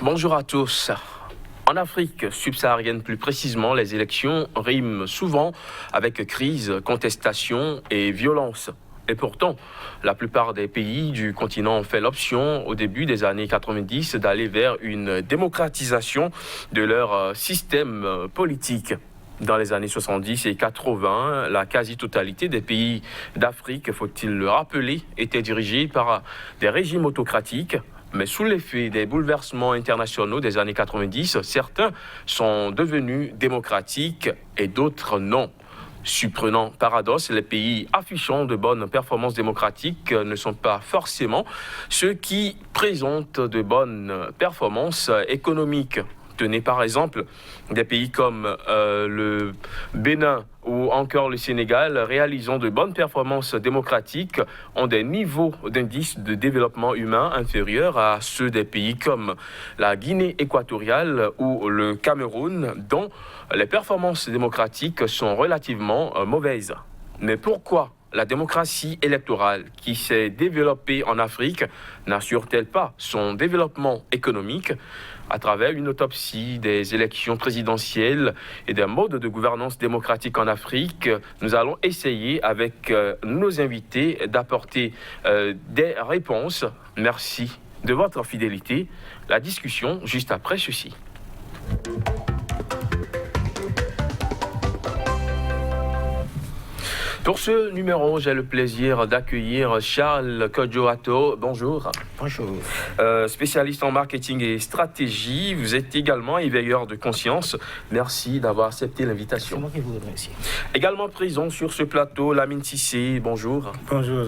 Bonjour à tous. En Afrique subsaharienne plus précisément, les élections riment souvent avec crise, contestation et violence. Et pourtant, la plupart des pays du continent ont fait l'option au début des années 90 d'aller vers une démocratisation de leur système politique. Dans les années 70 et 80, la quasi-totalité des pays d'Afrique, faut-il le rappeler, étaient dirigés par des régimes autocratiques. Mais sous l'effet des bouleversements internationaux des années 90, certains sont devenus démocratiques et d'autres non. Surprenant paradoxe, les pays affichant de bonnes performances démocratiques ne sont pas forcément ceux qui présentent de bonnes performances économiques. Tenez par exemple des pays comme le Bénin ou encore le Sénégal, réalisant de bonnes performances démocratiques, ont des niveaux d'indice de développement humain inférieurs à ceux des pays comme la Guinée équatoriale ou le Cameroun, dont les performances démocratiques sont relativement mauvaises. Mais pourquoi la démocratie électorale qui s'est développée en Afrique n'assure-t-elle pas son développement économique? À travers une autopsie des élections présidentielles et des modes de gouvernance démocratique en Afrique, nous allons essayer avec nos invités d'apporter des réponses. Merci de votre fidélité. La discussion juste après ceci. Pour ce numéro, j'ai le plaisir d'accueillir Charles Kodjoato. Bonjour. Bonjour. Spécialiste en marketing et stratégie, vous êtes également éveilleur de conscience. Merci d'avoir accepté l'invitation. C'est moi qui vous remercie. Également présent sur ce plateau, Lamine Sissé. Bonjour. Bonjour.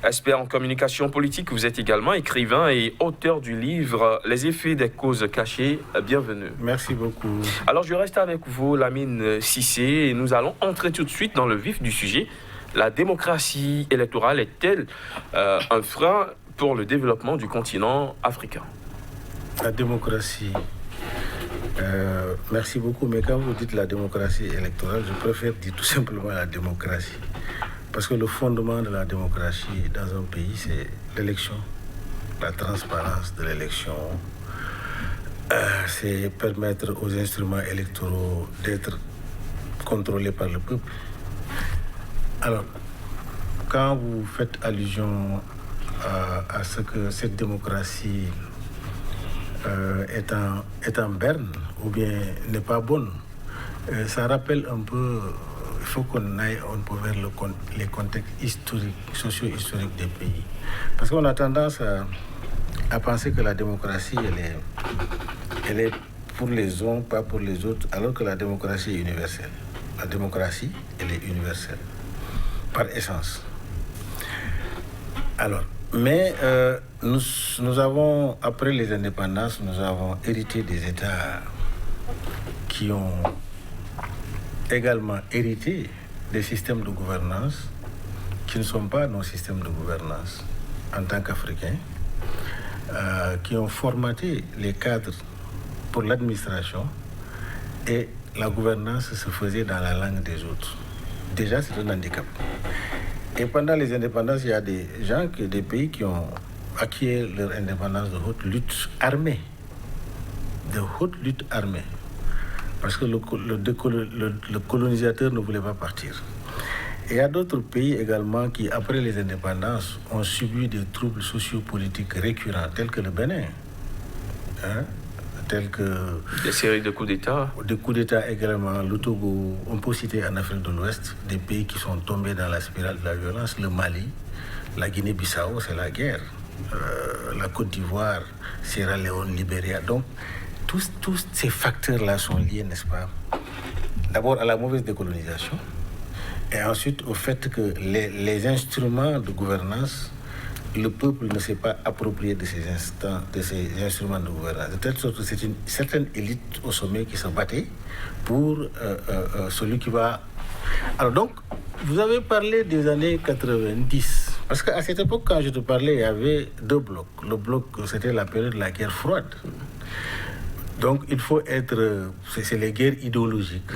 Expert en communication politique, vous êtes également écrivain et auteur du livre Les effets des causes cachées. Bienvenue. Merci beaucoup. Alors, je reste avec vous, Lamine Sissé, et nous allons entrer tout de suite dans le vif du sujet. La démocratie électorale est-elle un frein pour le développement du continent africain? La démocratie. Merci beaucoup, mais quand vous dites la démocratie électorale, je préfère dire tout simplement la démocratie. Parce que le fondement de la démocratie dans un pays, c'est l'élection, la transparence de l'élection. C'est permettre aux instruments électoraux d'être contrôlés par le peuple. Alors, quand vous faites allusion à ce que cette démocratie est en berne ou bien n'est pas bonne, ça rappelle un peu, il faut qu'on aille un peu vers les contextes historiques, socio-historiques des pays. Parce qu'on a tendance à penser que la démocratie, elle est pour les uns, pas pour les autres, alors que la démocratie est universelle. La démocratie, elle est universelle, par essence. Alors, mais nous avons, après les indépendances, nous avons hérité des États qui ont également hérité des systèmes de gouvernance qui ne sont pas nos systèmes de gouvernance en tant qu'Africains, qui ont formaté les cadres pour l'administration et la gouvernance se faisait dans la langue des autres. Déjà, c'est un handicap. Et pendant les indépendances, il y a des gens, des pays qui ont acquis leur indépendance de haute lutte armée. De haute lutte armée. Parce que le colonisateur ne voulait pas partir. Et il y a d'autres pays également qui, après les indépendances, ont subi des troubles sociopolitiques récurrents, tels que le Bénin. Tels que des séries de coups d'État. Des coups d'État également, le Togo, on peut citer en Afrique de l'Ouest, des pays qui sont tombés dans la spirale de la violence, le Mali, la Guinée-Bissau, c'est la guerre, la Côte d'Ivoire, Sierra Leone, Libéria. Donc, tous ces facteurs-là sont liés, n'est-ce pas, d'abord à la mauvaise décolonisation, et ensuite au fait que les instruments de gouvernance, le peuple ne s'est pas approprié de ces instruments de gouvernance. De telle sorte que c'est une certaine élite au sommet qui se battait pour celui qui va... Alors donc, vous avez parlé des années 90. Parce qu'à cette époque, quand je te parlais, il y avait deux blocs. Le bloc, c'était la période de la guerre froide. Donc, il faut être... C'est les guerres idéologiques.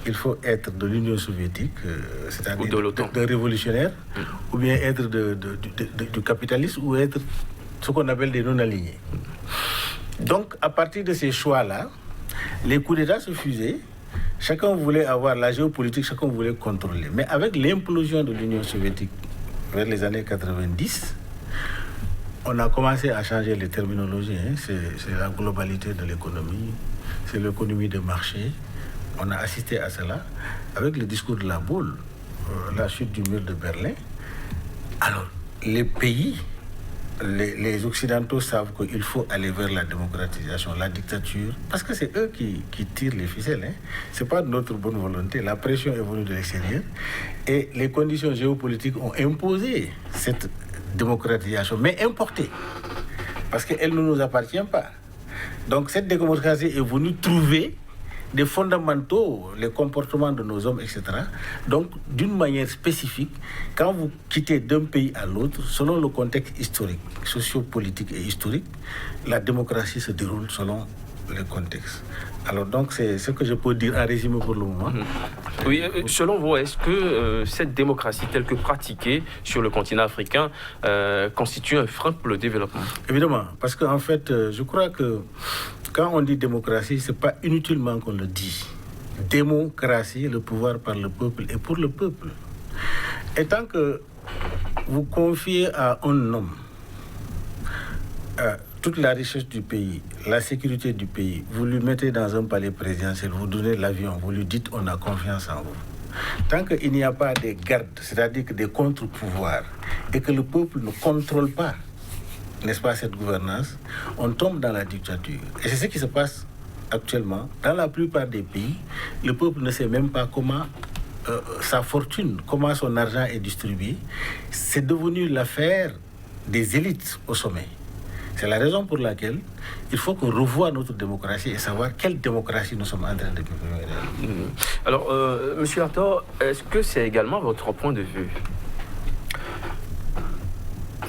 Il faut être de l'Union soviétique, c'est-à-dire de révolutionnaire, ou bien être du capitaliste, ou être ce qu'on appelle des non-alignés. Donc, à partir de ces choix-là, les coups d'État se fusaient. Chacun voulait avoir la géopolitique, chacun voulait contrôler. Mais avec l'implosion de l'Union soviétique vers les années 90, on a commencé à changer les terminologies. C'est la globalité de l'économie, c'est l'économie de marché. On a assisté à cela avec le discours de la boule, la chute du mur de Berlin. Alors, les pays, les Occidentaux savent qu'il faut aller vers la démocratisation, la dictature, parce que c'est eux qui tirent les ficelles. Ce n'est pas de notre bonne volonté. La pression est venue de l'extérieur et les conditions géopolitiques ont imposé cette démocratisation, mais importée, parce qu'elle ne nous appartient pas. Donc cette démocratie est venue trouver des fondamentaux, les comportements de nos hommes, etc. Donc, d'une manière spécifique, quand vous quittez d'un pays à l'autre, selon le contexte historique, sociopolitique et historique, la démocratie se déroule selon les contextes. Alors donc, c'est ce que je peux dire en résumé pour le moment. Oui, selon vous, est-ce que cette démocratie telle que pratiquée sur le continent africain constitue un frein pour le développement? Évidemment, parce qu'en fait, je crois que quand on dit démocratie, ce n'est pas inutilement qu'on le dit. Démocratie, le pouvoir par le peuple et pour le peuple. Et tant que vous confiez à un homme toute la richesse du pays, la sécurité du pays, vous lui mettez dans un palais présidentiel, vous donnez l'avion, vous lui dites on a confiance en vous. Tant qu'il n'y a pas de gardes, c'est-à-dire que des contre-pouvoirs, et que le peuple ne contrôle pas, n'est-ce pas, cette gouvernance, on tombe dans la dictature. Et c'est ce qui se passe actuellement. Dans la plupart des pays, le peuple ne sait même pas comment sa fortune, comment son argent est distribué. C'est devenu l'affaire des élites au sommet. C'est la raison pour laquelle il faut qu'on revoie notre démocratie et savoir quelle démocratie nous sommes en train de vivre. Alors, M. Arthur, est-ce que c'est également votre point de vue?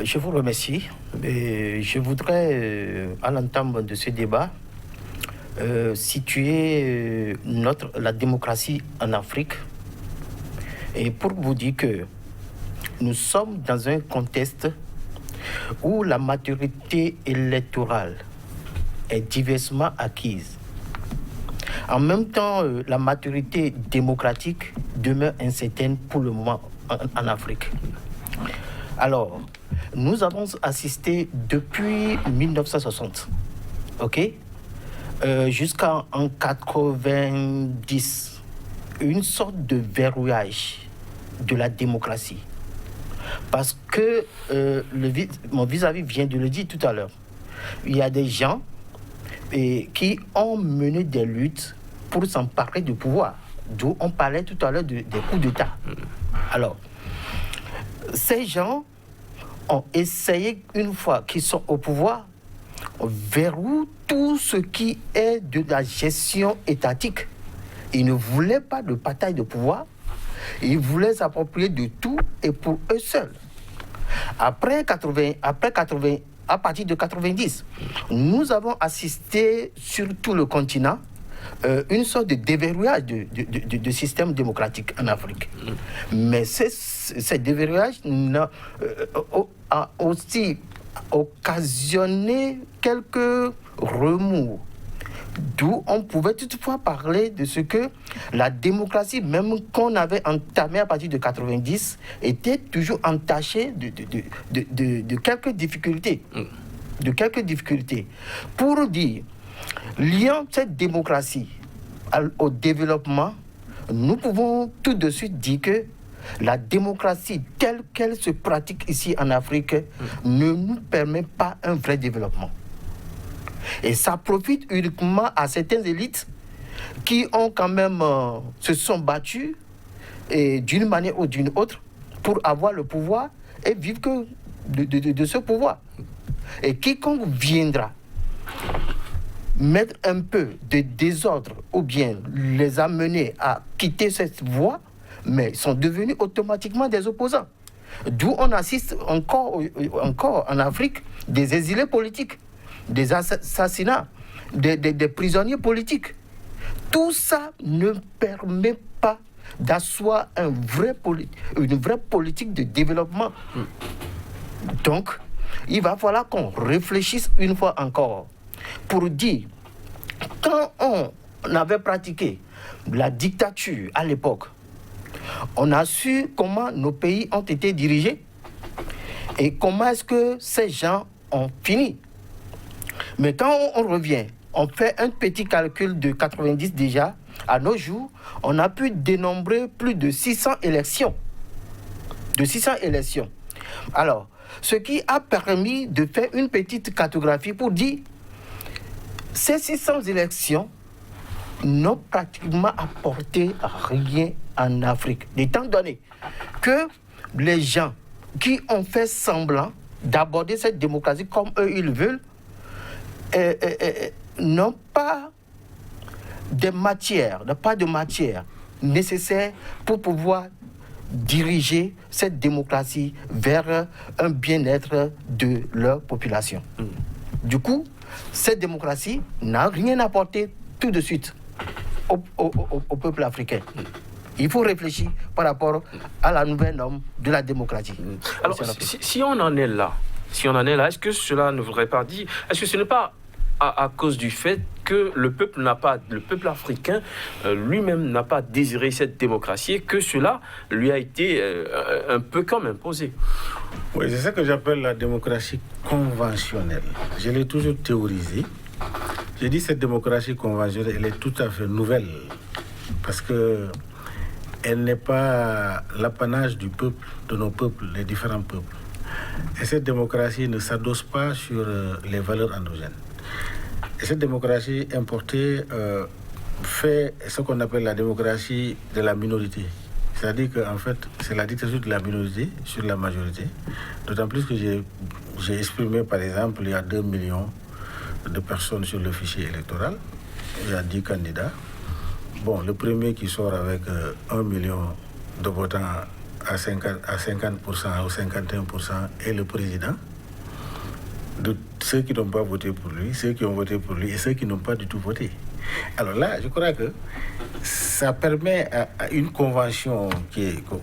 Je vous remercie. Et je voudrais, à l'entame de ce débat, situer la démocratie en Afrique. Et pour vous dire que nous sommes dans un contexte où la maturité électorale est diversement acquise. En même temps, la maturité démocratique demeure incertaine pour le moment en Afrique. Alors, nous avons assisté depuis 1960, jusqu'en 90, une sorte de verrouillage de la démocratie. Parce que mon vis-à-vis vient de le dire tout à l'heure. Il y a des gens qui ont mené des luttes pour s'emparer du pouvoir. D'où on parlait tout à l'heure des coups d'État. Alors, ces gens ont essayé, une fois qu'ils sont au pouvoir, verrouiller tout ce qui est de la gestion étatique. Ils ne voulaient pas de bataille de pouvoir. Ils voulaient s'approprier de tout et pour eux seuls. Après 80, à partir de 90, nous avons assisté sur tout le continent une sorte de déverrouillage de système démocratique en Afrique. Mais ce déverrouillage a aussi occasionné quelques remous. D'où on pouvait toutefois parler de ce que la démocratie, même qu'on avait entamée à partir de 90, était toujours entachée de quelques difficultés. De quelques difficultés. Pour dire, liant cette démocratie au développement, nous pouvons tout de suite dire que la démocratie telle qu'elle se pratique ici en Afrique ne nous permet pas un vrai développement. Et ça profite uniquement à certaines élites qui ont quand même se sont battues d'une manière ou d'une autre pour avoir le pouvoir et vivre que de ce pouvoir. Et quiconque viendra mettre un peu de désordre ou bien les amener à quitter cette voie, mais ils sont devenus automatiquement des opposants. D'où on assiste encore en Afrique des exilés politiques, des assassinats, des prisonniers politiques. Tout ça ne permet pas d'asseoir une vraie politique de développement. Donc, il va falloir qu'on réfléchisse une fois encore pour dire, quand on avait pratiqué la dictature à l'époque, on a su comment nos pays ont été dirigés et comment est-ce que ces gens ont fini. Mais quand on revient, on fait un petit calcul de 90 déjà, à nos jours, on a pu dénombrer plus de 600 élections. Alors, ce qui a permis de faire une petite cartographie pour dire ces 600 élections n'ont pratiquement apporté rien en Afrique. Étant donné que les gens qui ont fait semblant d'aborder cette démocratie comme eux ils veulent n'ont pas de matière nécessaire pour pouvoir diriger cette démocratie vers un bien-être de leur population. Du coup, cette démocratie n'a rien apporté tout de suite au peuple africain. Il faut réfléchir par rapport à la nouvelle norme de la démocratie. Alors, si on en est là, est-ce que cela ne voudrait pas dire, est-ce que ce n'est pas à cause du fait que le peuple africain lui-même n'a pas désiré cette démocratie et que cela lui a été un peu comme imposé? Oui, c'est ça que j'appelle la démocratie conventionnelle. Je l'ai toujours théorisé. J'ai dit cette démocratie conventionnelle, elle est tout à fait nouvelle parce que elle n'est pas l'apanage du peuple, de nos peuples, les différents peuples. Et cette démocratie ne s'adosse pas sur les valeurs endogènes. Et cette démocratie importée fait ce qu'on appelle la démocratie de la minorité. C'est-à-dire qu'en fait, c'est la dictature de la minorité sur la majorité. D'autant plus que j'ai exprimé, par exemple, il y a 2 millions de personnes sur le fichier électoral. Il y a 10 candidats. Bon, le premier qui sort avec 1 million de votants à 50% ou 51% est le président. De ceux qui n'ont pas voté pour lui, ceux qui ont voté pour lui et ceux qui n'ont pas du tout voté. Alors là, je crois que ça permet à une convention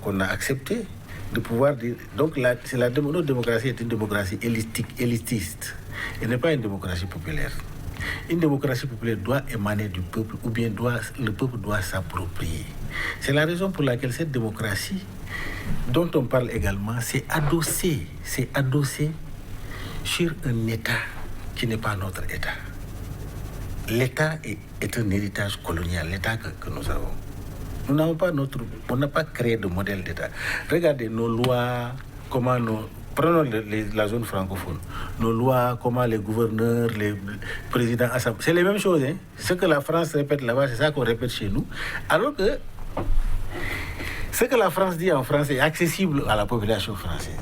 qu'on a acceptée de pouvoir dire... Donc notre démocratie est une démocratie élitiste. Elle n'est pas une démocratie populaire. Une démocratie populaire doit émaner du peuple ou bien le peuple doit s'approprier. C'est la raison pour laquelle cette démocratie, dont on parle également, c'est adossé sur un État qui n'est pas notre État. L'État est un héritage colonial, l'État que nous avons. Nous n'avons pas on n'a pas créé de modèle d'État. Regardez nos lois, comment prenons la zone francophone. Nos lois, comment les gouverneurs, les présidents, c'est les mêmes choses. Hein? Ce que la France répète là-bas, c'est ça qu'on répète chez nous. Alors que ce que la France dit en France est accessible à la population française.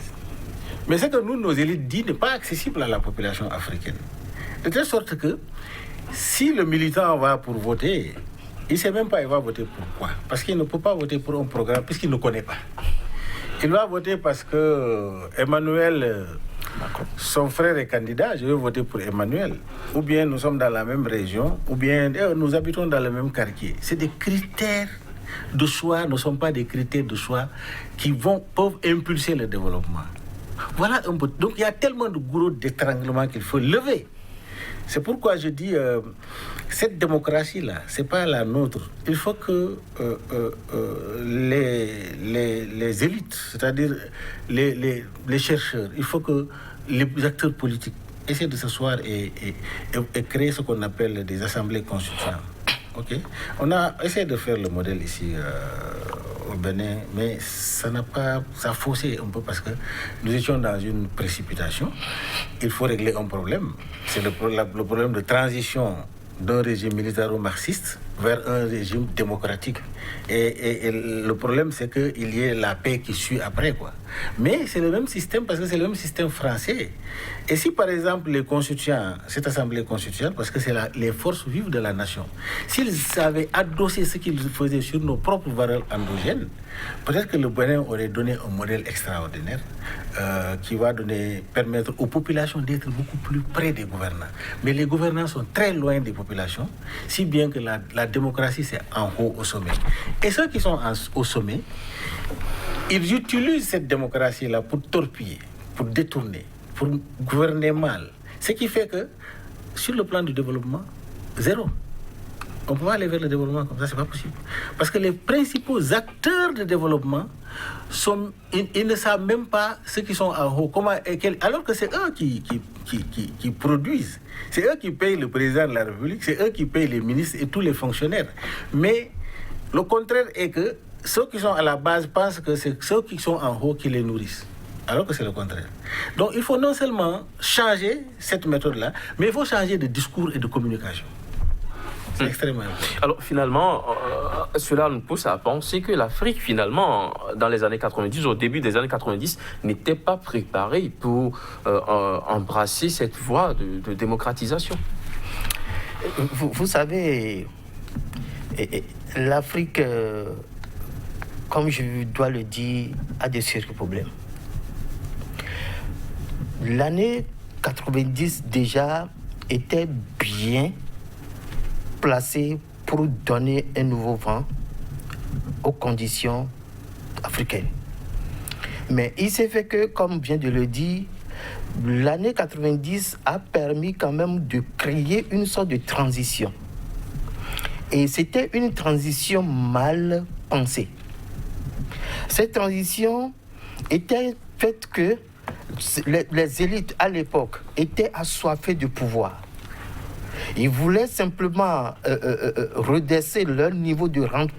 Mais ce que nos élites disent n'est pas accessible à la population africaine. De telle sorte que si le militant va pour voter, il ne sait même pas il va voter pour quoi. Parce qu'il ne peut pas voter pour un programme puisqu'il ne connaît pas. Il va voter parce que Emmanuel, son frère est candidat, je vais voter pour Emmanuel. Ou bien nous sommes dans la même région, ou bien nous habitons dans le même quartier. C'est des critères de choix, ne sont pas des critères de choix qui peuvent impulser le développement. Voilà un peu. Donc il y a tellement de goulot d'étranglement qu'il faut lever. C'est pourquoi je dis, cette démocratie-là, ce n'est pas la nôtre. Il faut que les élites, c'est-à-dire les chercheurs, il faut que les acteurs politiques essaient de s'asseoir et créer ce qu'on appelle des assemblées constituantes. Okay? On a essayé de faire le modèle ici au Bénin, mais ça a faussé un peu parce que nous étions dans une précipitation. Il faut régler un problème. C'est le problème de transition d'un régime militaro-marxiste vers un régime démocratique. Et le problème, c'est qu'il y ait la paix qui suit après, quoi. Mais c'est le même système parce que c'est le même système français. Et si, par exemple, les constituants, cette assemblée constituante, parce que c'est les forces vives de la nation, s'ils avaient adossé ce qu'ils faisaient sur nos propres valeurs endogènes, peut-être que le Bénin aurait donné un modèle extraordinaire qui va permettre aux populations d'être beaucoup plus près des gouvernants. Mais les gouvernants sont très loin des populations, si bien que la démocratie, c'est en haut, au sommet. Et ceux qui sont au sommet, ils utilisent cette démocratie-là pour torpiller, pour détourner, pour gouverner mal. Ce qui fait que sur le plan du développement, zéro. On ne peut pas aller vers le développement comme ça, c'est pas possible. Parce que les principaux acteurs de développement, ils ne savent même pas ceux qui sont en haut, alors que c'est eux qui produisent. C'est eux qui payent le président de la République, c'est eux qui payent les ministres et tous les fonctionnaires. Mais le contraire est que ceux qui sont à la base pensent que c'est ceux qui sont en haut qui les nourrissent. Alors que c'est le contraire. Donc il faut non seulement changer cette méthode-là, mais il faut changer de discours et de communication. C'est extrêmement important. Alors finalement, cela nous pousse à penser que l'Afrique, finalement, dans les années 90, au début des années 90, n'était pas préparée pour embrasser cette voie de démocratisation. Vous savez, l'Afrique, comme je dois le dire, a de sérieux problèmes. L'année 90 déjà était bien placé pour donner un nouveau vent aux conditions africaines. Mais il s'est fait que, comme vient de le dire, l'année 90 a permis quand même de créer une sorte de transition. Et c'était une transition mal pensée. Cette transition était faite que les élites à l'époque étaient assoiffées de pouvoir. Ils voulaient simplement redresser leur niveau de rente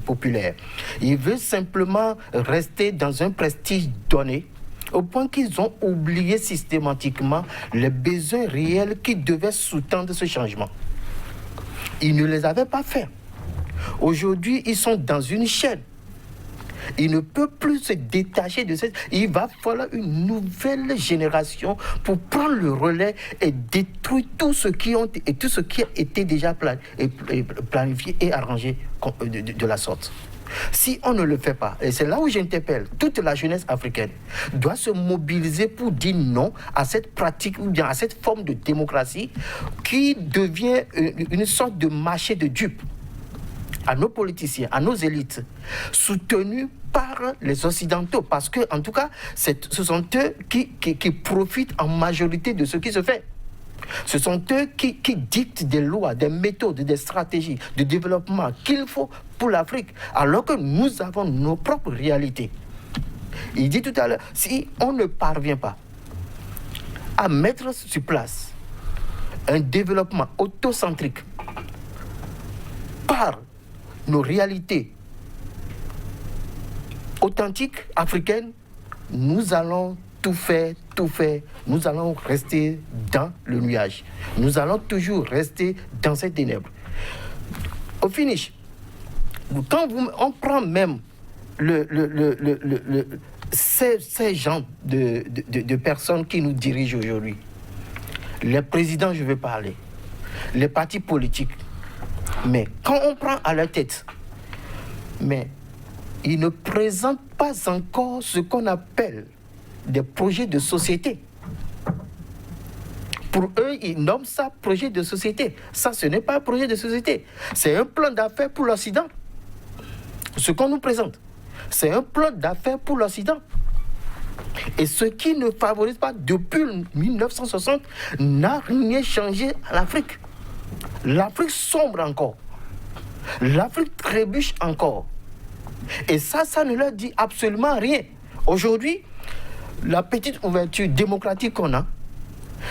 populaire. Ils veulent simplement rester dans un prestige donné, au point qu'ils ont oublié systématiquement les besoins réels qui devaient sous-tendre ce changement. Ils ne les avaient pas faits. Aujourd'hui, ils sont dans une chaîne. Il ne peut plus se détacher de cette... Il va falloir une nouvelle génération pour prendre le relais et détruire tout ce qui a été déjà planifié et arrangé de la sorte. Si on ne le fait pas, et c'est là où j'interpelle, toute la jeunesse africaine doit se mobiliser pour dire non à cette pratique ou bien à cette forme de démocratie qui devient une sorte de marché de dupes à nos politiciens, à nos élites, soutenus par les Occidentaux, parce que, en tout cas, ce sont eux qui profitent en majorité de ce qui se fait. Ce sont eux qui dictent des lois, des méthodes, des stratégies de développement qu'il faut pour l'Afrique, alors que nous avons nos propres réalités. Il dit tout à l'heure, si on ne parvient pas à mettre sur place un développement autocentrique par nos réalités authentiques africaines, nous allons tout faire, nous allons rester dans le nuage. Nous allons toujours rester dans ces ténèbres. Au finish, quand on prend même ces gens de personnes qui nous dirigent aujourd'hui, les présidents, je veux parler, les partis politiques, mais quand on prend à leur tête, mais ils ne présentent pas encore ce qu'on appelle des projets de société. Pour eux, ils nomment ça projet de société. Ça, ce n'est pas un projet de société. C'est un plan d'affaires pour l'Occident. Ce qu'on nous présente, c'est un plan d'affaires pour l'Occident. Et ce qui ne favorise pas, depuis 1960, n'a rien changé à l'Afrique. L'Afrique sombre encore. L'Afrique trébuche encore. Et ça ne leur dit absolument rien. Aujourd'hui, la petite ouverture démocratique qu'on a,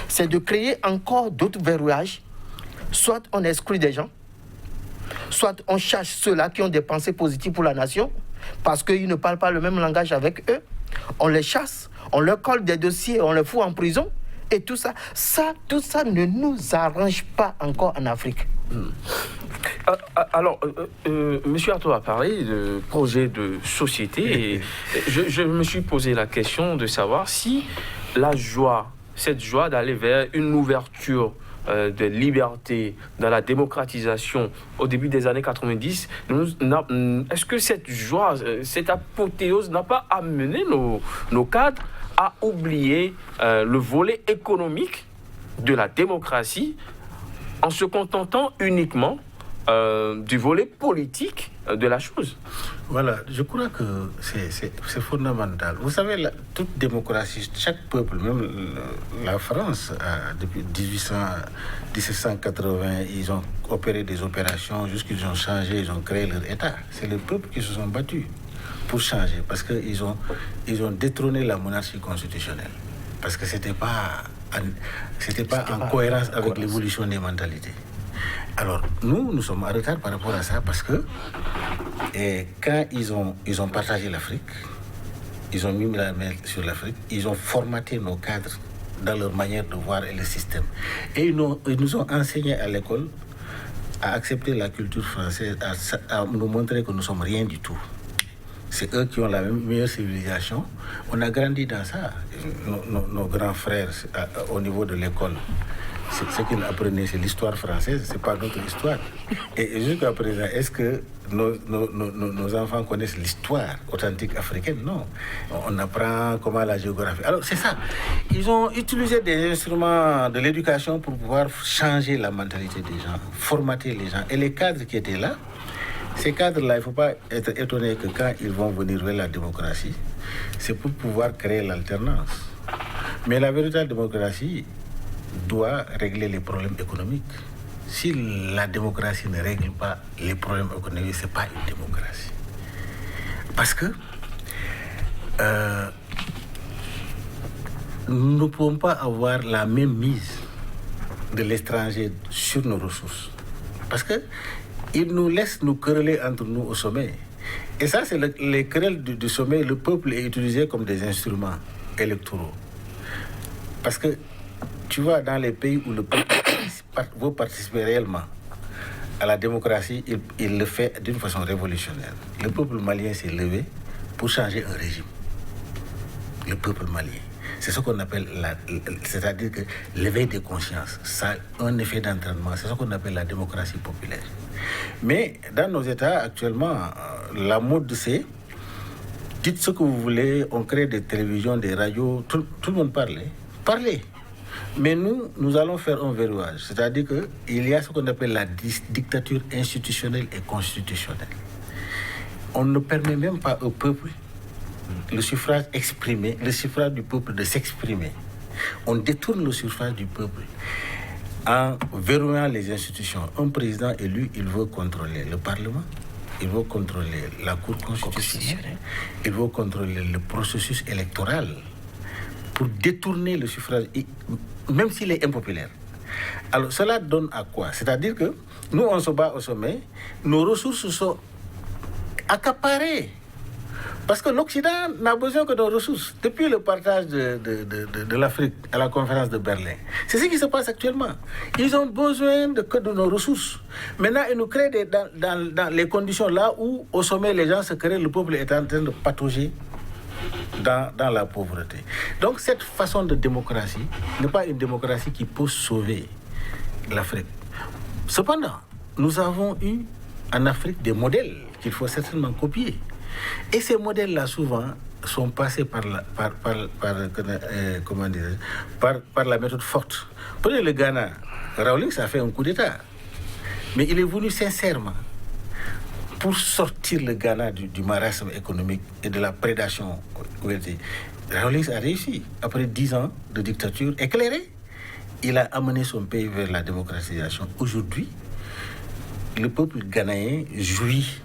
c'est de créer encore d'autres verrouillages. Soit on exclut des gens, soit on cherche ceux-là qui ont des pensées positives pour la nation, parce qu'ils ne parlent pas le même langage avec eux. On les chasse, on leur colle des dossiers, on les fout en prison. Et tout ça ne nous arrange pas encore en Afrique. Alors, M. Arto a parlé de projet de société et je me suis posé la question de savoir si cette joie d'aller vers une ouverture de liberté dans la démocratisation au début des années 90, est-ce que cette joie, cette apothéose n'a pas amené nos cadres à oublier le volet économique de la démocratie en se contentant uniquement du volet politique de la chose. Voilà, je crois que c'est fondamental. Vous savez, toute démocratie, chaque peuple, même la France, depuis 1780, ils ont opéré des opérations, jusqu'ils ont changé, ils ont créé leur État. C'est le peuple qui se sont battus pour changer, parce qu'ils ont détrôné la monarchie constitutionnelle. Parce que c'était pas en cohérence avec l'évolution des mentalités. Alors, nous sommes en retard par rapport à ça parce que quand ils ont partagé l'Afrique, ils ont mis la main sur l'Afrique, ils ont formaté nos cadres dans leur manière de voir et le système. Et ils nous ont enseigné à l'école à accepter la culture française, à nous montrer que nous ne sommes rien du tout. C'est eux qui ont la meilleure civilisation. On a grandi dans ça. Nos grands frères, au niveau de l'école, ce qu'ils apprenaient, c'est l'histoire française, c'est pas notre histoire. Et jusqu'à présent, est-ce que nos enfants connaissent l'histoire authentique africaine? Non. On apprend comment la géographie. Alors, c'est ça. Ils ont utilisé des instruments de l'éducation pour pouvoir changer la mentalité des gens, formater les gens. Et les cadres qui étaient là, ces cadres-là, il ne faut pas être étonné que quand ils vont venir vers la démocratie, c'est pour pouvoir créer l'alternance. Mais la véritable démocratie doit régler les problèmes économiques. Si la démocratie ne règle pas les problèmes économiques, ce n'est pas une démocratie. Parce que nous ne pouvons pas avoir la même mise de l'étranger sur nos ressources. Parce que ils nous laissent nous quereller entre nous au sommet. Et ça, c'est les querelles du sommet. Le peuple est utilisé comme des instruments électoraux. Parce que, tu vois, dans les pays où le peuple veut participer réellement à la démocratie, il le fait d'une façon révolutionnaire. Le peuple malien s'est levé pour changer un régime. Le peuple malien. C'est ce qu'on appelle, c'est-à-dire que l'éveil des consciences, ça a un effet d'entraînement. C'est ce qu'on appelle la démocratie populaire. Mais dans nos États, actuellement, la mode, c'est dites ce que vous voulez, on crée des télévisions, des radios, tout le monde parlez. Mais nous allons faire un verrouillage. C'est-à-dire qu'il y a ce qu'on appelle la dictature institutionnelle et constitutionnelle. On ne permet même pas au peuple le suffrage exprimé, le suffrage du peuple de s'exprimer. On détourne le suffrage du peuple en verrouillant les institutions. Un président élu, il veut contrôler le Parlement, il veut contrôler la Cour constitutionnelle, il veut contrôler le processus électoral pour détourner le suffrage, même s'il est impopulaire. Alors cela donne à quoi? C'est-à-dire que nous, on se bat au sommet, nos ressources sont accaparées. Parce que l'Occident n'a besoin que de ressources. Depuis le partage de l'Afrique à la conférence de Berlin, c'est ce qui se passe actuellement. Ils ont besoin que de nos ressources. Maintenant, ils nous créent dans les conditions là où, au sommet, les gens se créent, le peuple est en train de patauger dans la pauvreté. Donc, cette façon de démocratie n'est pas une démocratie qui peut sauver l'Afrique. Cependant, nous avons eu en Afrique des modèles qu'il faut certainement copier. Et ces modèles-là, souvent, sont passés par la méthode forte. Prenez le Ghana. Rawlings a fait un coup d'État. Mais il est venu sincèrement pour sortir le Ghana du marasme économique et de la prédation. Rawlings a réussi. Après 10 ans de dictature éclairée, il a amené son pays vers la démocratisation. Aujourd'hui, le peuple ghanéen jouit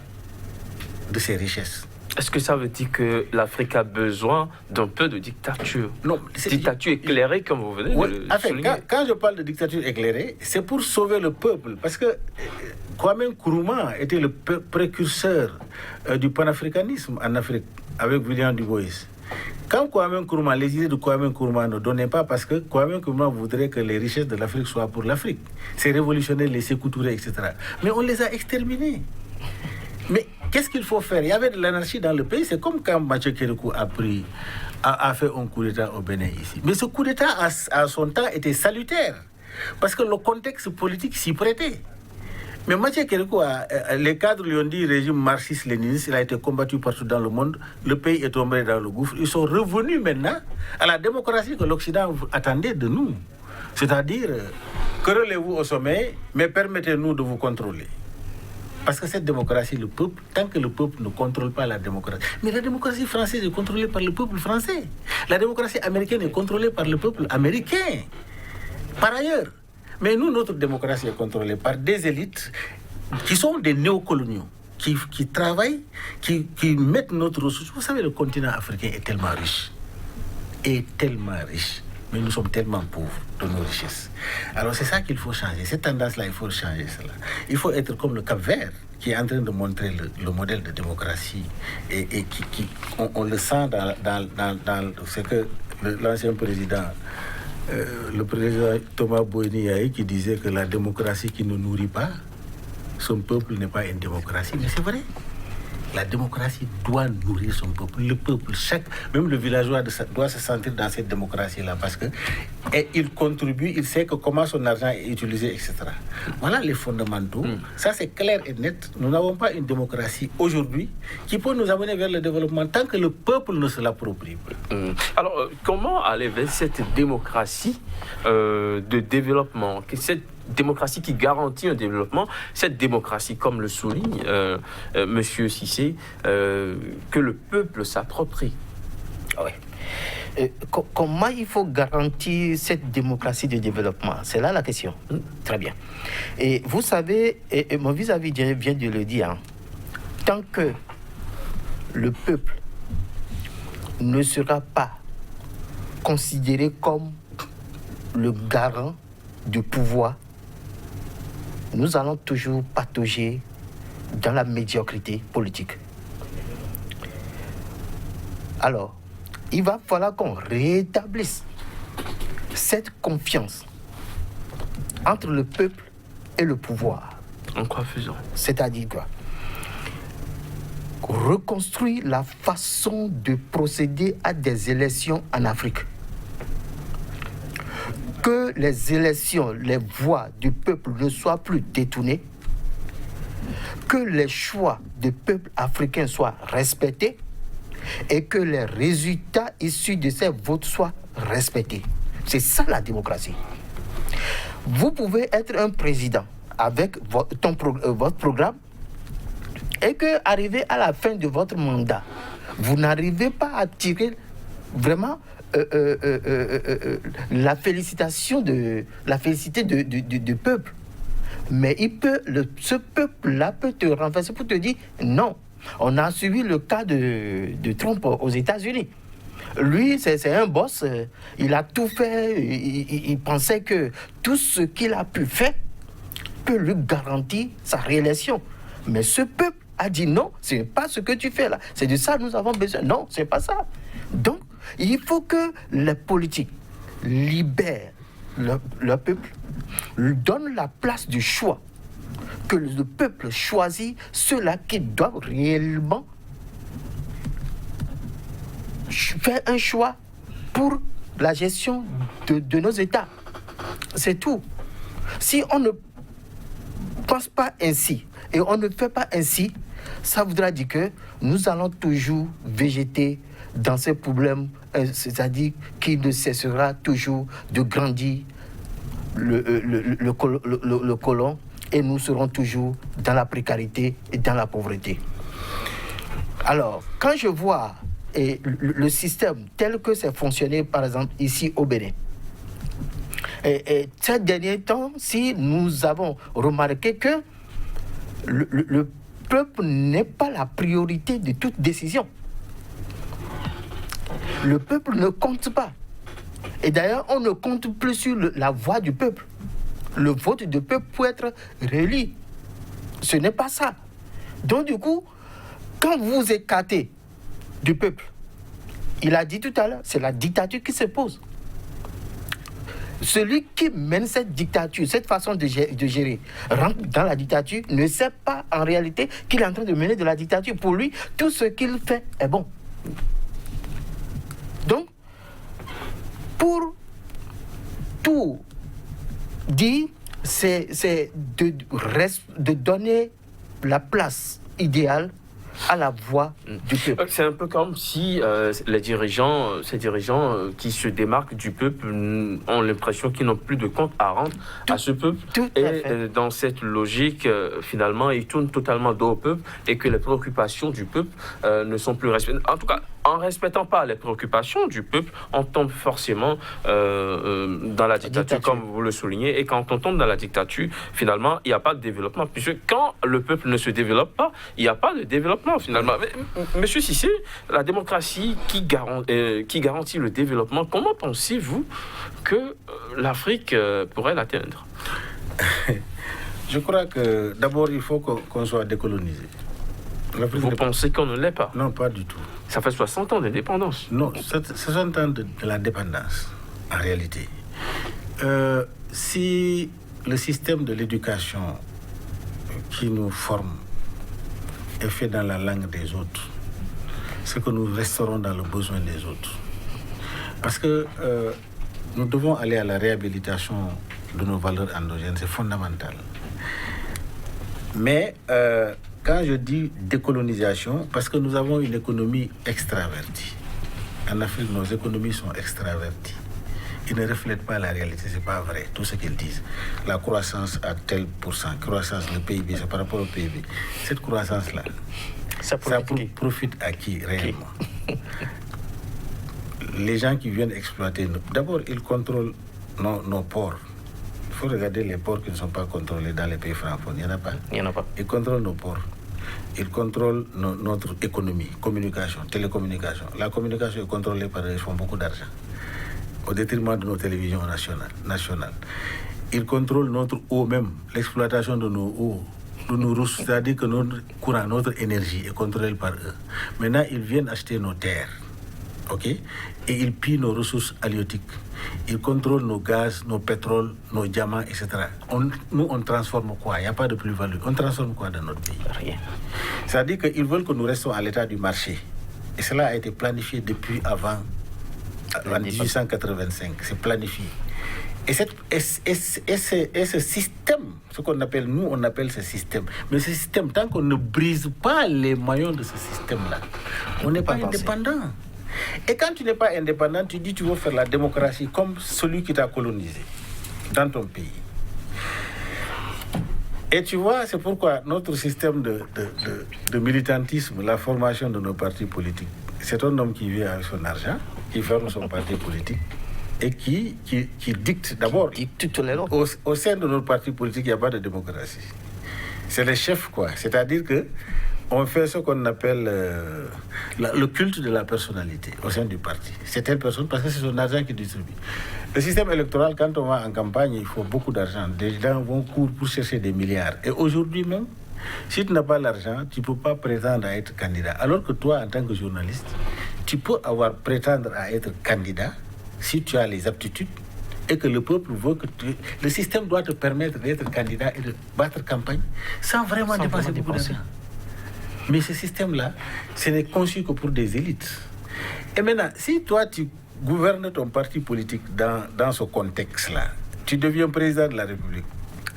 de ses richesses. Est-ce que ça veut dire que l'Afrique a besoin d'un peu de dictature? Non. Dictature éclairée, comme vous venez de le souligner. Quand je parle de dictature éclairée, c'est pour sauver le peuple. Parce que Kwame Nkrumah était le précurseur du panafricanisme en Afrique, avec William Du Bois. Quand Kwame Nkrumah, les idées de Kwame Nkrumah ne donnaient pas, parce que Kwame Nkrumah voudrait que les richesses de l'Afrique soient pour l'Afrique. Ces révolutionnaires, les Sékou Touré, etc. Mais on les a exterminés. Mais qu'est-ce qu'il faut faire? Il y avait de l'anarchie dans le pays. C'est comme quand Mathieu Kérékou a fait un coup d'État au Bénin ici. Mais ce coup d'État, à son temps, était salutaire. Parce que le contexte politique s'y prêtait. Mais Mathieu Kérékou, les cadres lui ont dit régime marxiste-léniniste, il a été combattu partout dans le monde. Le pays est tombé dans le gouffre. Ils sont revenus maintenant à la démocratie que l'Occident attendait de nous. C'est-à-dire, querellez-vous au sommet, mais permettez-nous de vous contrôler. Parce que cette démocratie, le peuple, tant que le peuple ne contrôle pas la démocratie. Mais la démocratie française est contrôlée par le peuple français. La démocratie américaine est contrôlée par le peuple américain. Par ailleurs. Mais nous, notre démocratie est contrôlée par des élites qui sont des néocoloniaux, qui travaillent, qui mettent notre ressource. Vous savez, le continent africain est tellement riche. Mais nous sommes tellement pauvres de nos richesses. Alors c'est ça qu'il faut changer. Cette tendance-là, il faut changer cela. Il faut être comme le Cap-Vert, qui est en train de montrer le modèle de démocratie et on le sent dans ce que l'ancien président, le président Thomas Bouéni qui disait que la démocratie qui ne nourrit pas son peuple n'est pas une démocratie. Mais c'est vrai. La démocratie doit nourrir son peuple. Le peuple, même le villageois doit se sentir dans cette démocratie-là parce que il contribue, il sait que comment son argent est utilisé, etc. Voilà les fondamentaux. Ça, c'est clair et net. Nous n'avons pas une démocratie aujourd'hui qui peut nous amener vers le développement tant que le peuple ne se l'approprie pas. Alors, comment aller vers cette démocratie de développement, cette démocratie qui garantit un développement, cette démocratie, comme le souligne Monsieur Cissé, que le peuple s'approprie. Ouais. Comment il faut garantir cette démocratie de développement? C'est là la question. Très bien. Et vous savez, et mon vis-à-vis vient de le dire, hein, tant que le peuple ne sera pas considéré comme le garant du pouvoir, nous allons toujours patauger dans la médiocrité politique. Alors, il va falloir qu'on rétablisse cette confiance entre le peuple et le pouvoir. En quoi faisant? C'est-à-dire quoi? Reconstruire la façon de procéder à des élections en Afrique. Que les élections, les voix du peuple ne soient plus détournées, que les choix du peuple africain soient respectés et que les résultats issus de ces votes soient respectés. C'est ça la démocratie. Vous pouvez être un président avec votre programme et que, arrivé à la fin de votre mandat, vous n'arrivez pas à tirer vraiment la félicité du peuple. Mais ce peuple-là peut te renverser pour te dire non. On a suivi le cas de Trump aux États-Unis. Lui, c'est un boss, il a tout fait, il pensait que tout ce qu'il a pu faire peut lui garantir sa réélection. Mais ce peuple a dit non, c'est pas ce que tu fais là, c'est de ça que nous avons besoin. Non, c'est pas ça. Donc, il faut que les politiques libèrent le peuple, lui donnent la place du choix, que le peuple choisit ceux-là qui doivent réellement faire un choix pour la gestion de nos États. C'est tout. Si on ne pense pas ainsi et on ne fait pas ainsi, ça voudra dire que nous allons toujours végéter dans ces problèmes, c'est-à-dire qu'il ne cessera toujours de grandir le colon et nous serons toujours dans la précarité et dans la pauvreté. Alors, quand je vois le système tel que c'est fonctionné, par exemple, ici au Bénin, et ces derniers temps, si nous avons remarqué que le peuple n'est pas la priorité de toute décision. Le peuple ne compte pas. Et d'ailleurs, on ne compte plus sur la voix du peuple. Le vote du peuple peut être réélu. Ce n'est pas ça. Donc du coup, quand vous écartez du peuple, il a dit tout à l'heure, c'est la dictature qui se pose. Celui qui mène cette dictature, cette façon de gérer, rentre dans la dictature, ne sait pas en réalité qu'il est en train de mener de la dictature. Pour lui, tout ce qu'il fait est bon. Donc, pour tout dire, c'est de donner la place idéale à la voix du peuple. C'est un peu comme si ces dirigeants qui se démarquent du peuple ont l'impression qu'ils n'ont plus de compte à rendre à ce peuple. Et dans cette logique, finalement, ils tournent totalement dos au peuple et que les préoccupations du peuple ne sont plus respectées. En tout cas, en ne respectant pas les préoccupations du peuple, on tombe forcément dans la dictature, comme vous le soulignez. Et quand on tombe dans la dictature, finalement, il n'y a pas de développement. Puisque quand le peuple ne se développe pas, il n'y a pas de développement, finalement. Mais, Monsieur Cissé, la démocratie qui garantit le développement, comment pensez-vous que l'Afrique pourrait l'atteindre? Je crois que d'abord, il faut qu'on soit décolonisé. Vous pensez qu'on ne l'est pas? Non, pas du tout. Ça fait 60 ans d'indépendance. Non, 60 ans de la dépendance, en réalité. Si le système de l'éducation qui nous forme est fait dans la langue des autres, c'est que nous resterons dans le besoin des autres. Parce que nous devons aller à la réhabilitation de nos valeurs endogènes, c'est fondamental. Mais quand je dis décolonisation, parce que nous avons une économie extravertie. En Afrique, nos économies sont extraverties. Ils ne reflètent pas la réalité, c'est pas vrai, tout ce qu'ils disent. La croissance à tel pourcent, croissance, le PIB, c'est par rapport au PIB. Cette croissance-là, ça profite à qui réellement? Les gens qui viennent exploiter. D'abord, ils contrôlent nos ports. Il faut regarder les ports qui ne sont pas contrôlés dans les pays francophones. Il n'y en a pas. Il n'y en a pas. Ils contrôlent nos ports. Ils contrôlent notre économie, communication, télécommunication. La communication est contrôlée par eux, ils font beaucoup d'argent, au détriment de nos télévisions nationales. Ils contrôlent notre eau même, l'exploitation de nos eaux, de nos ressources, c'est-à-dire que notre courant, notre énergie est contrôlée par eux. Maintenant, ils viennent acheter nos terres, ok? Et ils pillent nos ressources halieutiques. Ils contrôlent nos gaz, nos pétroles, nos diamants, etc. Nous, on transforme quoi? Il n'y a pas de plus-value. On transforme quoi dans notre pays? Rien. C'est-à-dire qu'ils veulent que nous restions à l'état du marché. Et cela a été planifié depuis avant, en 1885. C'est planifié. Et ce système, ce qu'on appelle, nous, on appelle ce système. Mais ce système, tant qu'on ne brise pas les maillons de ce système-là, on n'est pas indépendant. Et quand tu n'es pas indépendant, tu dis que tu veux faire la démocratie comme celui qui t'a colonisé dans ton pays. Et tu vois, c'est pourquoi notre système de militantisme, la formation de nos partis politiques, c'est un homme qui vit avec son argent, qui forme son parti politique et qui dicte d'abord. Au sein de notre parti politique, il n'y a pas de démocratie. C'est le chef, quoi. C'est-à-dire que on fait ce qu'on appelle le culte de la personnalité au sein du parti. C'est telle personne parce que c'est son argent qui distribue. Le système électoral, quand on va en campagne, il faut beaucoup d'argent. Des gens vont courir pour chercher des milliards. Et aujourd'hui même, si tu n'as pas l'argent, tu ne peux pas prétendre à être candidat. Alors que toi, en tant que journaliste, tu peux prétendre à être candidat si tu as les aptitudes et que le peuple veut que le système doit te permettre d'être candidat et de battre campagne sans vraiment dépenser beaucoup d'argent. Mais ce système-là, ce n'est conçu que pour des élites. Et maintenant, si toi, tu gouvernes ton parti politique dans ce contexte-là, tu deviens président de la République,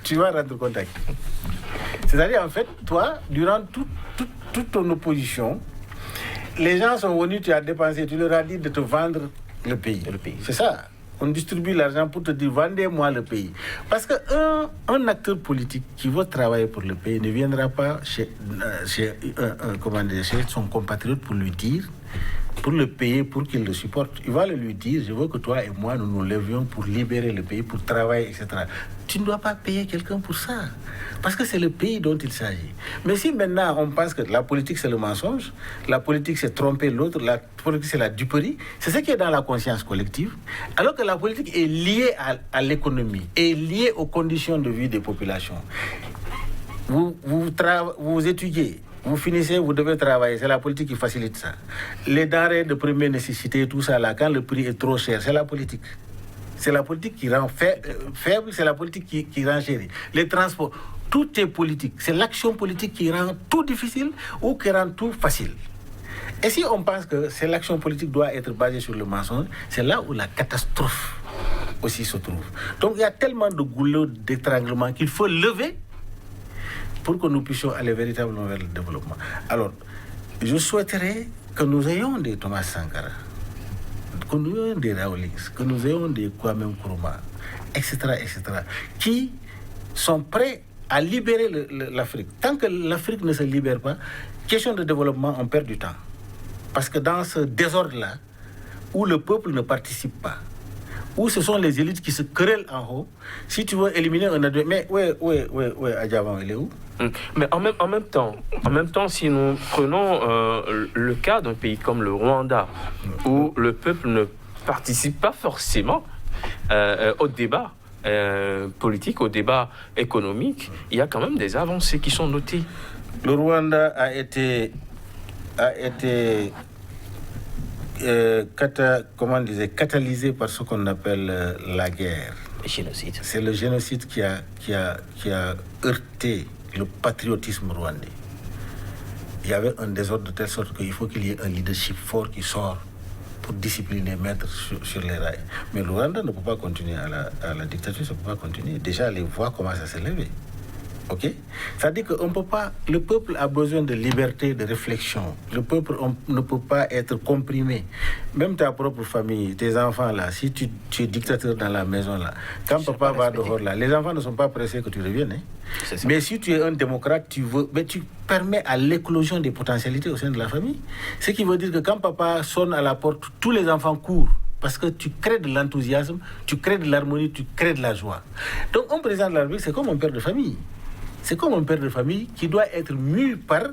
tu vas rendre compte à qui? C'est-à-dire, en fait, toi, durant toute ton opposition, les gens sont venus, tu as dépensé, tu leur as dit de te vendre le pays. C'est ça. On distribue l'argent pour te dire, vendez-moi le pays. Parce qu'un acteur politique qui veut travailler pour le pays ne viendra pas chez son compatriote pour lui dire, pour le payer, pour qu'il le supporte. Il va lui dire, je veux que toi et moi, nous nous levions pour libérer le pays, pour travailler, etc. Tu ne dois pas payer quelqu'un pour ça. Parce que c'est le pays dont il s'agit. Mais si maintenant on pense que la politique c'est le mensonge, la politique c'est tromper l'autre, la politique c'est la duperie, c'est ce qui est dans la conscience collective, alors que la politique est liée à l'économie, est liée aux conditions de vie des populations. Vous étudiez, vous finissez, vous devez travailler, c'est la politique qui facilite ça. Les denrées de première nécessité, tout ça là, quand le prix est trop cher, c'est la politique. C'est la politique qui rend faible, c'est la politique qui rend chérie. Les transports, tout est politique. C'est l'action politique qui rend tout difficile ou qui rend tout facile. Et si on pense que l'action politique doit être basée sur le mensonge, c'est là où la catastrophe aussi se trouve. Donc il y a tellement de goulots d'étranglement qu'il faut lever pour que nous puissions aller véritablement vers le développement. Alors, je souhaiterais que nous ayons des Thomas Sankara, que nous ayons des Rawlings, que nous ayons des Kwame Nkrumah, etc., qui sont prêts à libérer l'Afrique. Tant que l'Afrique ne se libère pas, question de développement, on perd du temps. Parce que dans ce désordre-là, où le peuple ne participe pas, où ce sont les élites qui se querellent en haut, si tu veux éliminer un adversaire, mais ouais, Adjavan, il est où? Mais en même temps, si nous prenons le cas d'un pays comme le Rwanda, où le peuple ne participe pas forcément au débat politique, au débat économique, il y a quand même des avancées qui sont notées. Le Rwanda a été catalysé par ce qu'on appelle la guerre. Le génocide. C'est le génocide qui a heurté le patriotisme rwandais. Il y avait un désordre de telle sorte qu'il faut qu'il y ait un leadership fort qui sort pour discipliner, mettre sur les rails. Mais le Rwanda ne peut pas continuer à la dictature, ça ne peut pas continuer. Déjà, les voix commencent à s'élever. Ok? C'est-à-dire que on peut pas, le peuple a besoin de liberté, de réflexion. Le peuple ne peut pas être comprimé. Même ta propre famille, tes enfants là, si tu es dictateur dans la maison là, quand papa va dehors là, les enfants ne sont pas pressés que tu reviennes. Hein? Mais si tu es un démocrate, tu permets à l'éclosion des potentialités au sein de la famille. Ce qui veut dire que quand papa sonne à la porte, tous les enfants courent. Parce que tu crées de l'enthousiasme, tu crées de l'harmonie, tu crées de la joie. Donc un président de la République, c'est comme un père de famille. C'est comme un père de famille qui doit être mu par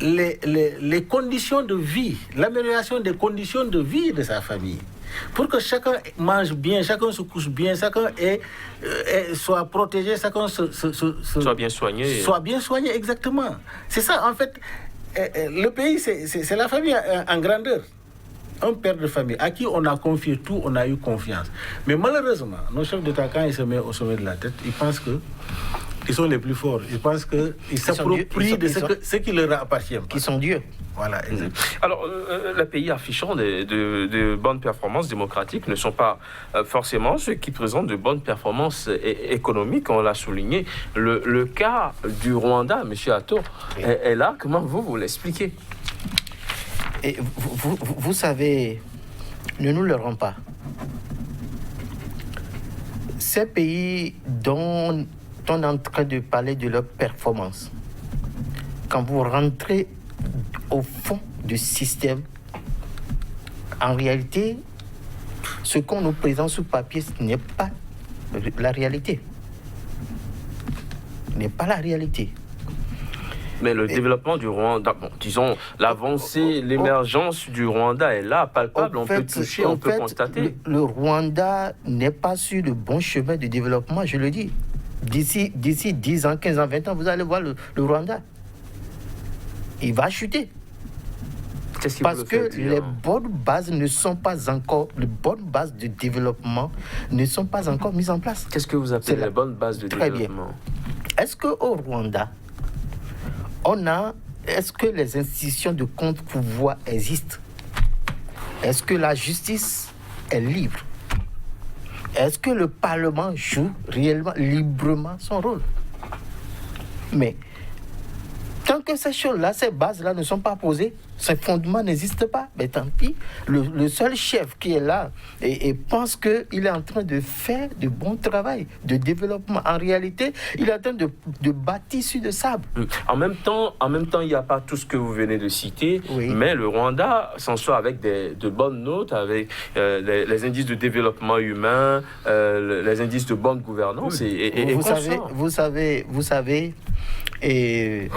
les conditions de vie, l'amélioration des conditions de vie de sa famille. Pour que chacun mange bien, chacun se couche bien, chacun soit protégé, chacun soit bien soigné. Soit bien soigné, exactement. C'est ça, en fait, le pays, c'est la famille en grandeur. Un père de famille à qui on a confié tout, on a eu confiance. Mais malheureusement, nos chefs d'État, quand ils se mettent au sommet de la tête, ils pensent qu'ils sont les plus forts. Ils pensent qu'ils s'approprient de ce qui leur appartient. Qui sont dieux. Voilà, exactement. Alors, les pays affichant de bonnes performances démocratiques ne sont pas forcément ceux qui présentent de bonnes performances économiques, on l'a souligné. Le cas du Rwanda, M. Atto, est là. Comment vous l'expliquez? Et vous savez, ne nous leurrons pas. Ces pays dont on est en train de parler de leur performance, quand vous rentrez au fond du système, en réalité, ce qu'on nous présente sur papier, ce n'est pas la réalité. Ce n'est pas la réalité. Mais le développement du Rwanda, bon, disons, l'avancée, l'émergence du Rwanda est là, palpable, on peut toucher, on peut constater. Le Rwanda n'est pas sur le bon chemin de développement, je le dis. D'ici 10 ans, 15 ans, 20 ans, vous allez voir le Rwanda. Il va chuter. Parce que les bonnes bases ne sont pas encore, les bonnes bases de développement ne sont pas encore mises en place. Qu'est-ce que vous appelez les bonnes bases de développement? Très bien. Est-ce qu'au Rwanda, est-ce que les institutions de contre-pouvoir existent? Est-ce que la justice est libre? Est-ce que le Parlement joue réellement, librement son rôle? Mais tant que ces choses-là, ces bases-là ne sont pas posées, ces fondements n'existent pas, mais tant pis. Le seul chef qui est là et pense qu'il est en train de faire de bon travail, de développement. En réalité, il est en train de bâtir sur le sable. En même temps, il n'y a pas tout ce que vous venez de citer, oui. Mais le Rwanda s'en sort avec de bonnes notes, avec les indices de développement humain, les indices de bonne gouvernance. Et vous savez, et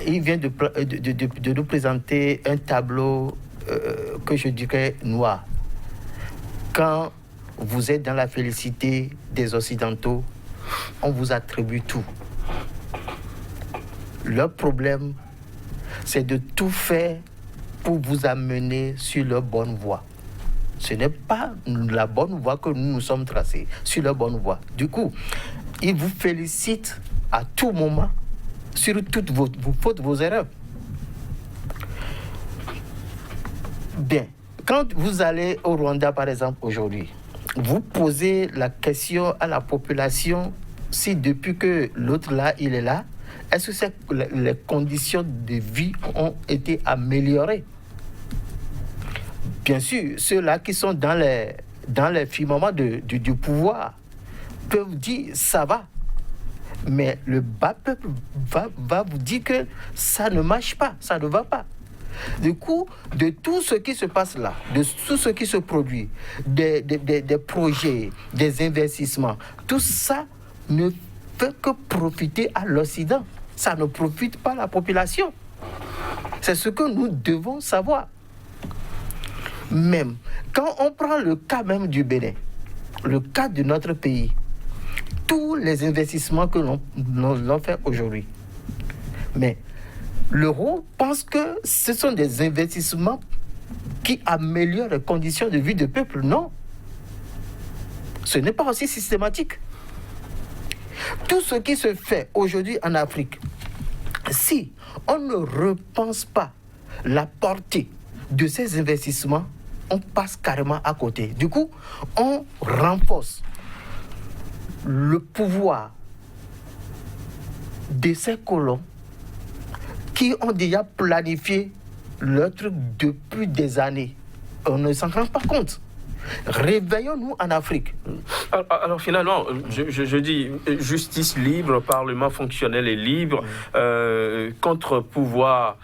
il vient de nous présenter un tableau que je dirais noir. Quand vous êtes dans la félicité des Occidentaux, on vous attribue tout. Leur problème, c'est de tout faire pour vous amener sur leur bonne voie. Ce n'est pas la bonne voie que nous nous sommes tracés, sur leur bonne voie. Du coup, ils vous félicitent à tout moment sur toutes vos fautes, vos erreurs. Bien, quand vous allez au Rwanda, par exemple, aujourd'hui, vous posez la question à la population si depuis que l'autre là, il est là, est-ce que les conditions de vie ont été améliorées? Bien sûr, ceux-là qui sont dans les firmaments du pouvoir peuvent dire ça va. Mais le bas peuple va vous dire que ça ne marche pas, ça ne va pas. Du coup, de tout ce qui se passe là, de tout ce qui se produit, des projets, des investissements, tout ça ne fait que profiter à l'Occident. Ça ne profite pas à la population. C'est ce que nous devons savoir. Même quand on prend le cas même du Bénin, le cas de notre pays, tous les investissements que l'on fait aujourd'hui, mais l'euro pense que ce sont des investissements qui améliorent les conditions de vie du peuple. Non. Ce n'est pas aussi systématique. Tout ce qui se fait aujourd'hui en Afrique, si on ne repense pas la portée de ces investissements, on passe carrément à côté. Du coup, on renforce le pouvoir de ces colons qui ont déjà planifié leur truc depuis des années. On ne s'en rend pas compte. Réveillons-nous en Afrique. Alors finalement, je dis justice libre, parlement fonctionnel et libre, contre-pouvoir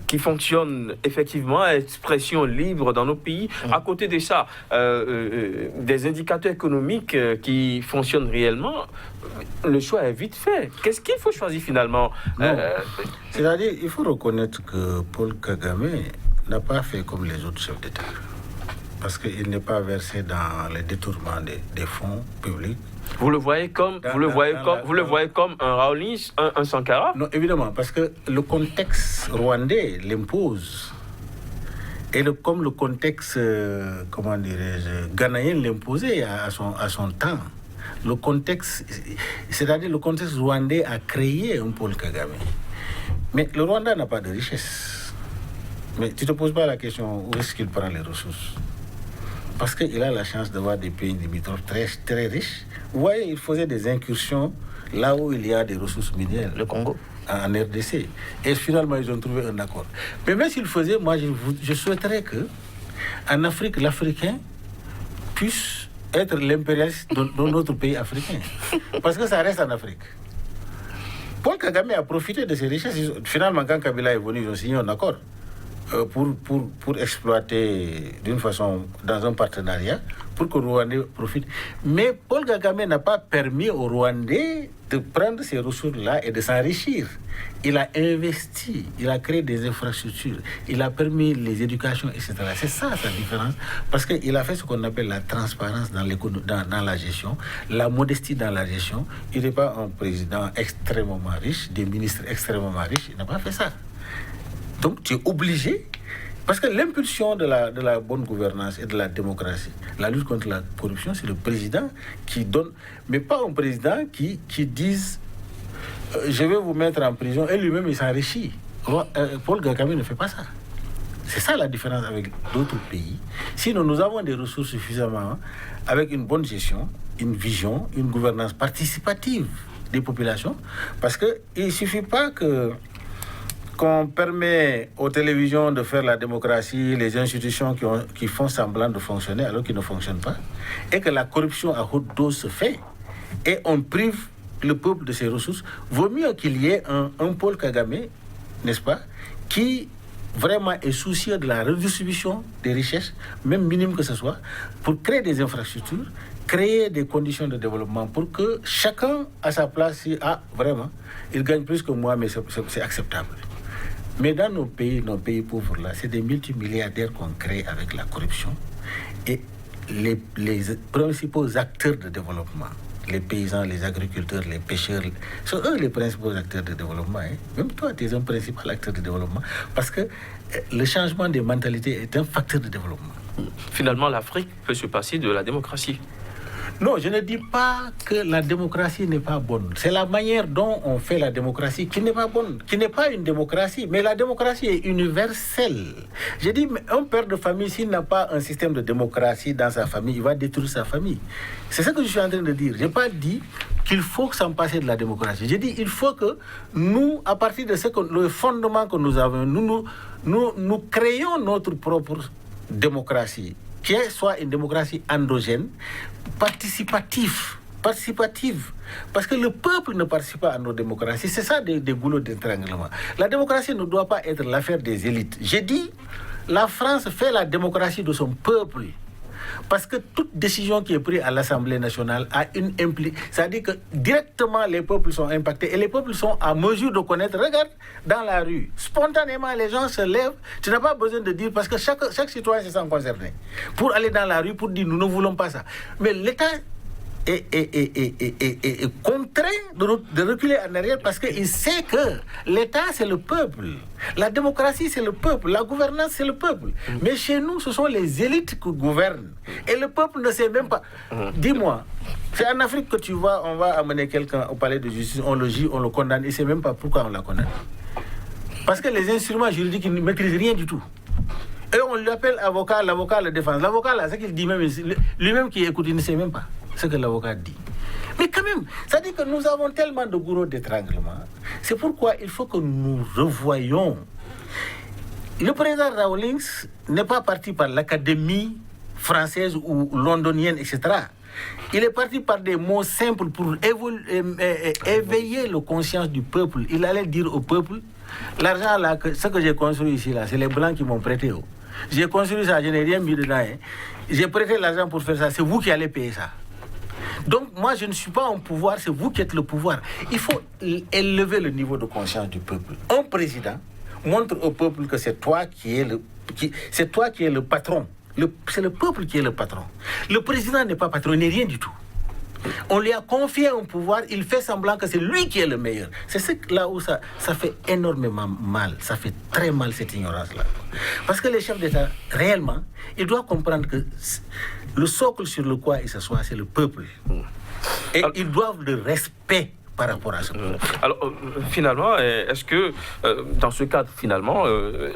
qui fonctionne effectivement, expression libre dans nos pays. À côté de ça, des indicateurs économiques qui fonctionnent réellement, le choix est vite fait. Qu'est-ce qu'il faut choisir finalement? C'est-à-dire, il faut reconnaître que Paul Kagame n'a pas fait comme les autres chefs d'État. Parce qu'il n'est pas versé dans les détournements des fonds publics. Vous le voyez comme, un Rawlings, un Sankara? Non, évidemment, parce que le contexte rwandais l'impose. Et comme le contexte, comment dirais-je, ghanéen l'imposait à son temps. Le contexte, c'est-à-dire le contexte rwandais a créé un Paul Kagame. Mais le Rwanda n'a pas de richesse. Mais tu ne te poses pas la question où est-ce qu'il prend les ressources? Parce qu'il a la chance d'avoir des pays limitrophes très, très riches. Vous voyez, il faisait des incursions là où il y a des ressources minières. Le Congo. En RDC. Et finalement, ils ont trouvé un accord. Mais même s'il faisait, moi, je souhaiterais que, en Afrique, l'Africain puisse être l'impérialiste dans notre pays africain. Parce que ça reste en Afrique. Paul Kagame a profité de ces richesses. Finalement, quand Kabila est venu, ils ont signé un accord. Pour exploiter d'une façon dans un partenariat pour que le Rwandais profite. Mais Paul Kagame n'a pas permis aux Rwandais de prendre ces ressources-là et de s'enrichir. Il a investi, il a créé des infrastructures, il a permis les éducations, etc. C'est ça sa différence, parce qu'il a fait ce qu'on appelle la transparence dans la gestion, la modestie dans la gestion. Il n'est pas un président extrêmement riche, des ministres extrêmement riches, il n'a pas fait ça. Donc tu es obligé, parce que l'impulsion de la bonne gouvernance et de la démocratie, la lutte contre la corruption, c'est le président qui donne, mais pas un président qui dise je vais vous mettre en prison et lui-même il s'enrichit. Paul Kagame ne fait pas ça. C'est ça la différence avec d'autres pays. Sinon nous avons des ressources suffisamment avec une bonne gestion, une vision, une gouvernance participative des populations, parce qu'il ne suffit pas qu'on permet aux télévisions de faire la démocratie, les institutions qui font semblant de fonctionner alors qu'ils ne fonctionnent pas, et que la corruption à haute dose se fait, et on prive le peuple de ses ressources. Vaut mieux qu'il y ait un Paul Kagame, n'est-ce pas, qui vraiment est soucieux de la redistribution des richesses, même minime que ce soit, pour créer des infrastructures, créer des conditions de développement pour que chacun à sa place, vraiment, il gagne plus que moi, mais c'est acceptable. Mais dans nos pays pauvres là, c'est des multimilliardaires qu'on crée avec la corruption. Et les principaux acteurs de développement, les paysans, les agriculteurs, les pêcheurs, sont eux les principaux acteurs de développement. Hein. Même toi, tu es un principal acteur de développement. Parce que le changement des mentalités est un facteur de développement. Finalement, l'Afrique peut se passer de la démocratie. Non, je ne dis pas que la démocratie n'est pas bonne. C'est la manière dont on fait la démocratie qui n'est pas bonne, qui n'est pas une démocratie. Mais la démocratie est universelle. J'ai dit, un père de famille, s'il n'a pas un système de démocratie dans sa famille, il va détruire sa famille. C'est ce que je suis en train de dire. Je n'ai pas dit qu'il faut s'en passer de la démocratie. J'ai dit, il faut que nous, à partir de le fondement que nous avons, nous créons notre propre démocratie, qui soit une démocratie endogène, participative. Parce que le peuple ne participe pas à nos démocraties. C'est ça des goulots d'étranglement. La démocratie ne doit pas être l'affaire des élites. J'ai dit, la France fait la démocratie de son peuple. Parce que toute décision qui est prise à l'Assemblée nationale a une implication. C'est-à-dire que directement les peuples sont impactés et les peuples sont à mesure de connaître. Regarde, dans la rue, spontanément les gens se lèvent. Tu n'as pas besoin de dire, parce que chaque citoyen se sent concerné. Pour aller dans la rue, pour dire nous ne voulons pas ça. Mais l'État est contraint de reculer en arrière parce qu'il sait que l'État c'est le peuple, la démocratie c'est le peuple, la gouvernance c'est le peuple. Mais chez nous ce sont les élites qui gouvernent et le peuple ne sait même pas. Dis-moi, c'est en Afrique que tu vois, on va amener quelqu'un au palais de justice, on le juge, on le condamne, il ne sait même pas pourquoi on l'a condamné. Parce que les instruments juridiques, ils ne maîtrisent rien du tout. Et on l'appelle avocat, l'avocat le défend. L'avocat là, ce qu'il dit même, lui-même qui écoute, il ne sait même pas ce que l'avocat dit. Mais quand même, ça dit que nous avons tellement de gourous d'étranglement. C'est pourquoi il faut que nous revoyions. Le président Rawlings n'est pas parti par l'académie française ou londonienne, etc. Il est parti par des mots simples pour éveiller la conscience du peuple. Il allait dire au peuple, l'argent là, ce que j'ai construit ici là, c'est les Blancs qui m'ont prêté. J'ai construit ça, je n'ai rien mis dedans. J'ai prêté l'argent pour faire ça, c'est vous qui allez payer ça. Donc moi je ne suis pas en pouvoir, c'est vous qui êtes le pouvoir. Il faut élever le niveau de conscience du peuple. Un président montre au peuple que c'est toi qui es le patron. C'est le peuple qui est le patron. Le président n'est pas patron, il n'est rien du tout. On lui a confié un pouvoir, il fait semblant que c'est lui qui est le meilleur. C'est là où ça fait énormément mal. Ça fait très mal cette ignorance-là. Parce que les chefs d'État, réellement, ils doivent comprendre que le socle sur le quoi ils s'assoient, c'est le peuple. Et ils doivent le respect par rapport à ce peuple. Alors, finalement, est-ce que, dans ce cadre, finalement,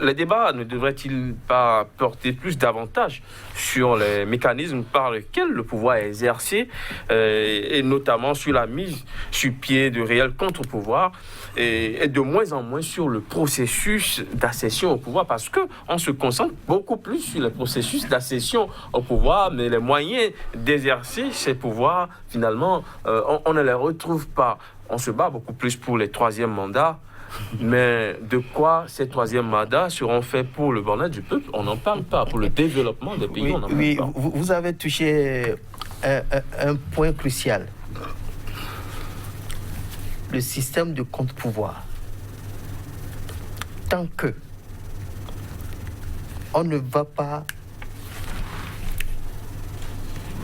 les débats ne devraient-ils pas porter plus davantage sur les mécanismes par lesquels le pouvoir est exercé, et notamment sur la mise sur pied de réels contre-pouvoirs, et de moins en moins sur le processus d'accession au pouvoir, parce qu'on se concentre beaucoup plus sur le processus d'accession au pouvoir, mais les moyens d'exercer ces pouvoirs, finalement, on ne les retrouve pas. On se bat beaucoup plus pour les troisièmes mandats, mais de quoi ces troisièmes mandats seront faits pour le bonheur du peuple? On n'en parle pas. Pour le développement des pays, oui, on n'en parle pas. Vous avez touché un point crucial. Le système de contre-pouvoir. Tant que on ne va pas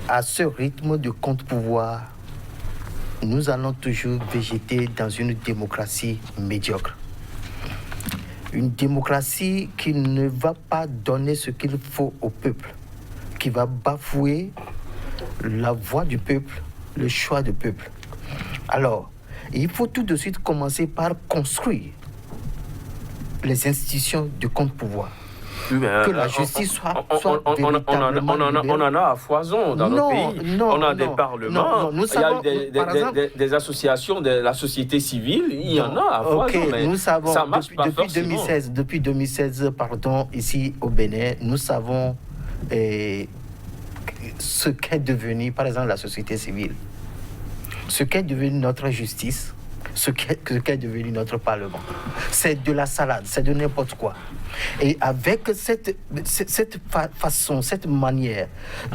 à ce rythme de contre-pouvoir, nous allons toujours végéter dans une démocratie médiocre. Une démocratie qui ne va pas donner ce qu'il faut au peuple, qui va bafouer la voix du peuple, le choix du peuple. Alors, il faut tout de suite commencer par construire les institutions de contre-pouvoir. Oui, que la justice soit véritablement on en a à foison dans nos pays. On a des parlements, nous savons, il y a des associations de la société civile, il y en a à foison, mais nous savons, ça marche pas forcément. Depuis 2016, ici au Bénin, nous savons ce qu'est devenu, par exemple, la société civile, ce qu'est devenu notre justice, ce qu'est devenu notre Parlement. C'est de la salade, c'est de n'importe quoi. Et avec cette façon, cette manière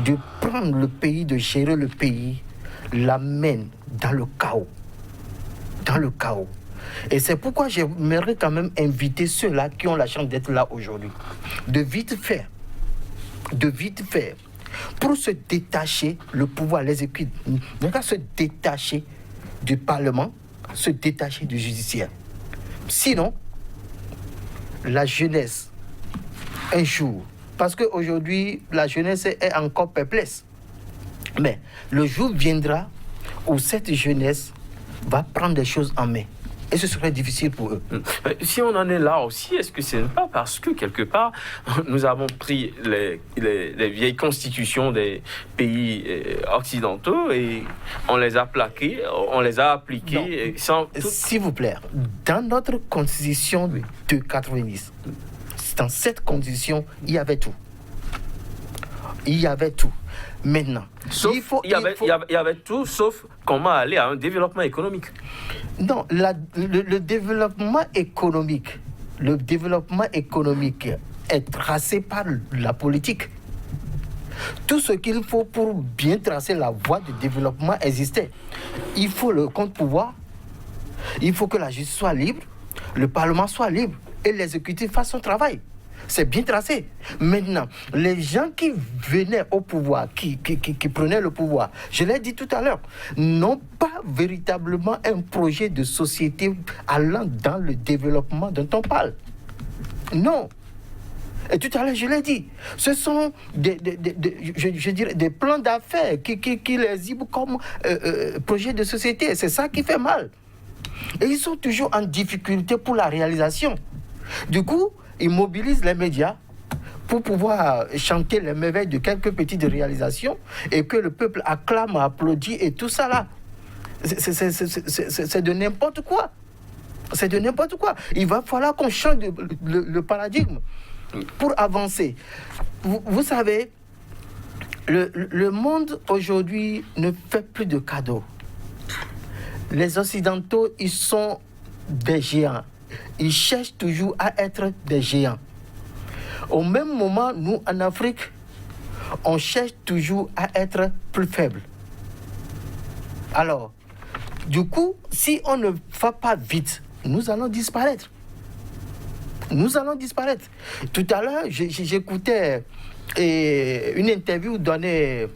de prendre le pays, de gérer le pays, l'amène dans le chaos. Dans le chaos. Et c'est pourquoi j'aimerais quand même inviter ceux-là qui ont la chance d'être là aujourd'hui, de vite faire, pour se détacher, le pouvoir, l'exécutif, se détacher du Parlement, se détacher du judiciaire. Sinon, la jeunesse, un jour, parce qu'aujourd'hui, la jeunesse est encore perplexe. Mais le jour viendra où cette jeunesse va prendre des choses en main. Et ce serait difficile pour eux. Si on en est là aussi, est-ce que ce n'est pas parce que, quelque part, nous avons pris les vieilles constitutions des pays occidentaux et on les a plaquées, on les a appliquées sans... S'il vous plaît, dans notre constitution de 90, dans cette constitution, il y avait tout. Il y avait tout. Maintenant, il y avait tout sauf comment aller à un développement économique. Non, le développement économique est tracé par la politique. Tout ce qu'il faut pour bien tracer la voie de développement existait. Il faut le contre-pouvoir, il faut que la justice soit libre, le Parlement soit libre et l'exécutif fasse son travail. C'est bien tracé. Maintenant, les gens qui venaient au pouvoir, qui prenaient le pouvoir, je l'ai dit tout à l'heure, n'ont pas véritablement un projet de société allant dans le développement dont on parle. Non. Et tout à l'heure, je l'ai dit, ce sont je dirais des plans d'affaires qui les exhibent comme projet de société. C'est ça qui fait mal. Et ils sont toujours en difficulté pour la réalisation. Du coup, ils mobilisent les médias pour pouvoir chanter les merveilles de quelques petites réalisations et que le peuple acclame, applaudit et tout ça là. C'est de n'importe quoi. C'est de n'importe quoi. Il va falloir qu'on change le paradigme pour avancer. Vous savez, le monde aujourd'hui ne fait plus de cadeaux. Les Occidentaux, ils sont des géants. Ils cherchent toujours à être des géants. Au même moment, nous, en Afrique, on cherche toujours à être plus faibles. Alors, du coup, si on ne va pas vite, nous allons disparaître. Nous allons disparaître. Tout à l'heure, j'écoutais une interview donnée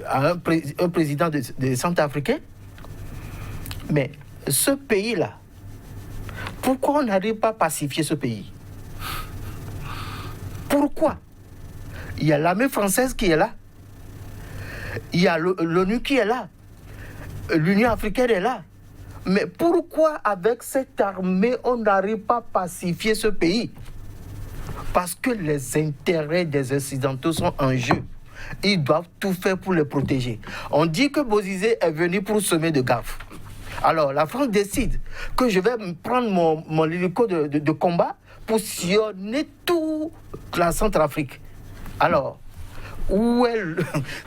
à un président de Centrafricain. Mais ce pays-là, pourquoi on n'arrive pas à pacifier ce pays? Pourquoi? Il y a l'armée française qui est là. Il y a l'ONU qui est là. L'Union africaine est là. Mais pourquoi avec cette armée, on n'arrive pas à pacifier ce pays? Parce que les intérêts des Occidentaux sont en jeu. Ils doivent tout faire pour les protéger. On dit que Bozizé est venu pour semer de gaffe. Alors, la France décide que je vais prendre mon hélico de combat pour sillonner toute la Centrafrique. Alors, où est le...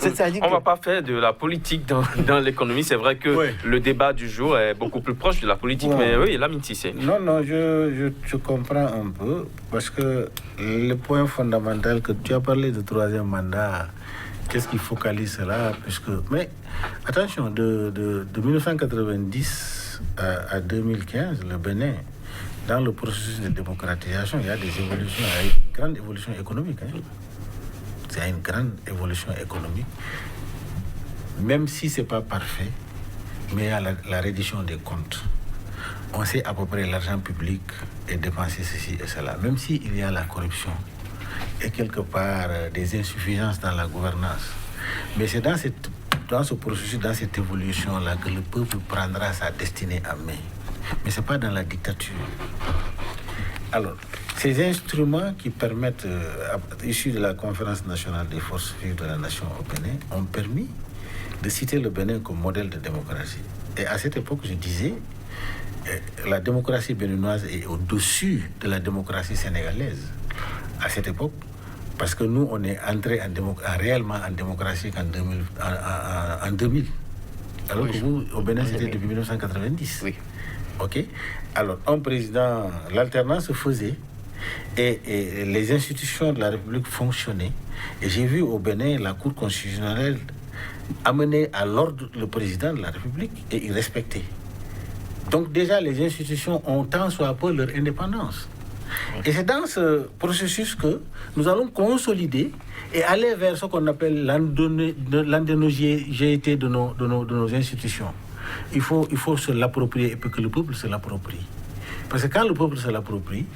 On ne va pas faire de la politique dans l'économie. C'est vrai que le débat du jour est beaucoup plus proche de la politique, mais oui, là, c'est... Non, je comprends un peu, parce que le point fondamental que tu as parlé de troisième mandat, qu'est-ce qui focalise cela, mais attention, de 1990 à 2015, le Bénin, dans le processus de démocratisation, il y a des évolutions, il y a une grande évolution économique. C'est une grande évolution économique, même si ce n'est pas parfait, mais il y a la reddition des comptes. On sait à peu près l'argent public est dépensé ceci et cela, même s'il y a la corruption et quelque part des insuffisances dans la gouvernance. Mais c'est dans ce processus, dans cette évolution-là, que le peuple prendra sa destinée à main. Mais ce n'est pas dans la dictature. Alors, ces instruments qui permettent, issus de la conférence nationale des forces vives de la nation au Bénin, ont permis de citer le Bénin comme modèle de démocratie. Et à cette époque, je disais, la démocratie béninoise est au-dessus de la démocratie sénégalaise. À cette époque, parce que nous, on est entré réellement en démocratie en 2000. Alors que vous, au Bénin, c'était depuis 1990. Oui. OK. Alors, un président, l'alternance se faisait et les institutions de la République fonctionnaient. Et j'ai vu au Bénin la Cour constitutionnelle amener à l'ordre le président de la République et il respectait. Donc déjà, les institutions ont tant soit peu leur indépendance. Et c'est dans ce processus que nous allons consolider et aller vers ce qu'on appelle l'endogénéité de nos institutions. Il faut se l'approprier et puis que le peuple se l'approprie. Parce que quand le peuple se l'approprie,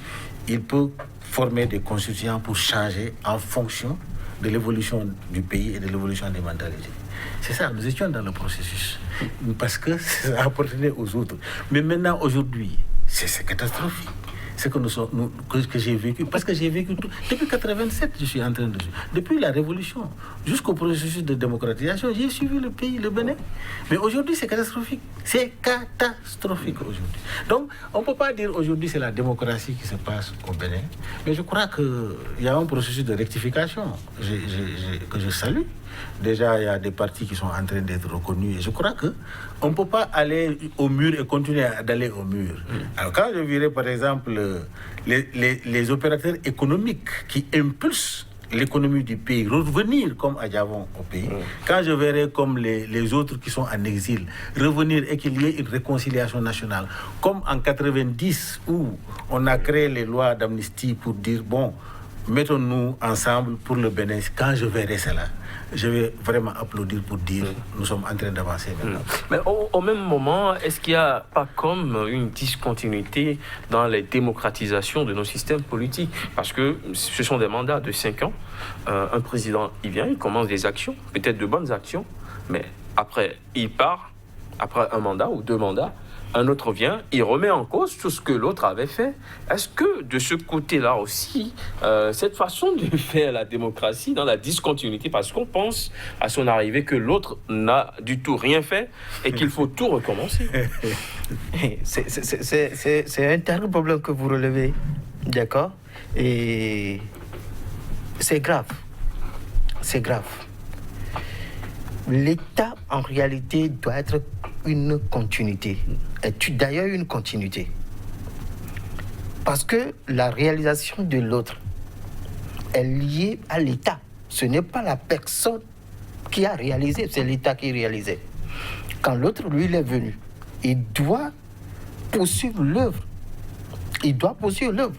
il peut former des constituants pour changer en fonction de l'évolution du pays et de l'évolution des mentalités. C'est ça, nous étions dans le processus. Parce que ça appartenait aux autres. Mais maintenant, aujourd'hui, c'est catastrophique. Ce que que j'ai vécu, parce que j'ai vécu tout. Depuis 87, je suis en train de... Depuis la Révolution, jusqu'au processus de démocratisation, j'ai suivi le pays, le Bénin. Mais aujourd'hui, c'est catastrophique. C'est catastrophique aujourd'hui. Donc, on ne peut pas dire aujourd'hui c'est la démocratie qui se passe au Bénin. Mais je crois qu'il y a un processus de rectification que je salue. Déjà, il y a des partis qui sont en train d'être reconnus. Et je crois qu'on ne peut pas aller au mur et continuer d'aller au mur. Alors, quand je verrai, par exemple, les opérateurs économiques qui impulsent l'économie du pays revenir comme à Diavon au pays, quand je verrai comme les autres qui sont en exil revenir et qu'il y ait une réconciliation nationale, comme en 90 où on a créé les lois d'amnistie pour dire, bon, mettons-nous ensemble pour le Bénin, quand je verrai cela, je vais vraiment applaudir pour dire nous sommes en train d'avancer maintenant. Mais au même moment, est-ce qu'il n'y a pas comme une discontinuité dans les démocratisations de nos systèmes politiques? Parce que ce sont des mandats de 5 ans. Un président, il vient, il commence des actions, peut-être de bonnes actions, mais après, il part, après un mandat ou 2 mandats, un autre vient, il remet en cause tout ce que l'autre avait fait. Est-ce que de ce côté-là aussi, cette façon de faire la démocratie dans la discontinuité, parce qu'on pense à son arrivée que l'autre n'a du tout rien fait et qu'il faut tout recommencer? C'est un terrible problème que vous relevez, d'accord? Et c'est grave. C'est grave. L'État, en réalité, doit être une continuité. Et d'ailleurs une continuité. Parce que la réalisation de l'autre est liée à l'État. Ce n'est pas la personne qui a réalisé, c'est l'État qui réalisait. Quand l'autre, lui, il est venu, il doit poursuivre l'œuvre. Il doit poursuivre l'œuvre.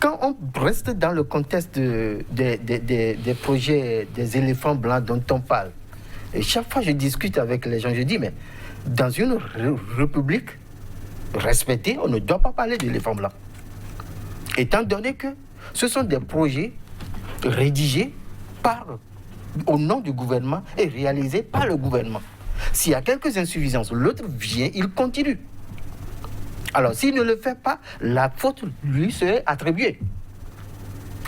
Quand on reste dans le contexte des projets des éléphants blancs dont on parle, et chaque fois je discute avec les gens, je dis, mais dans une république respectée, on ne doit pas parler d'éléphants blancs. Étant donné que ce sont des projets rédigés au nom du gouvernement et réalisés par le gouvernement. S'il y a quelques insuffisances, l'autre vient, il continue. Alors, s'il ne le fait pas, la faute lui serait attribuée.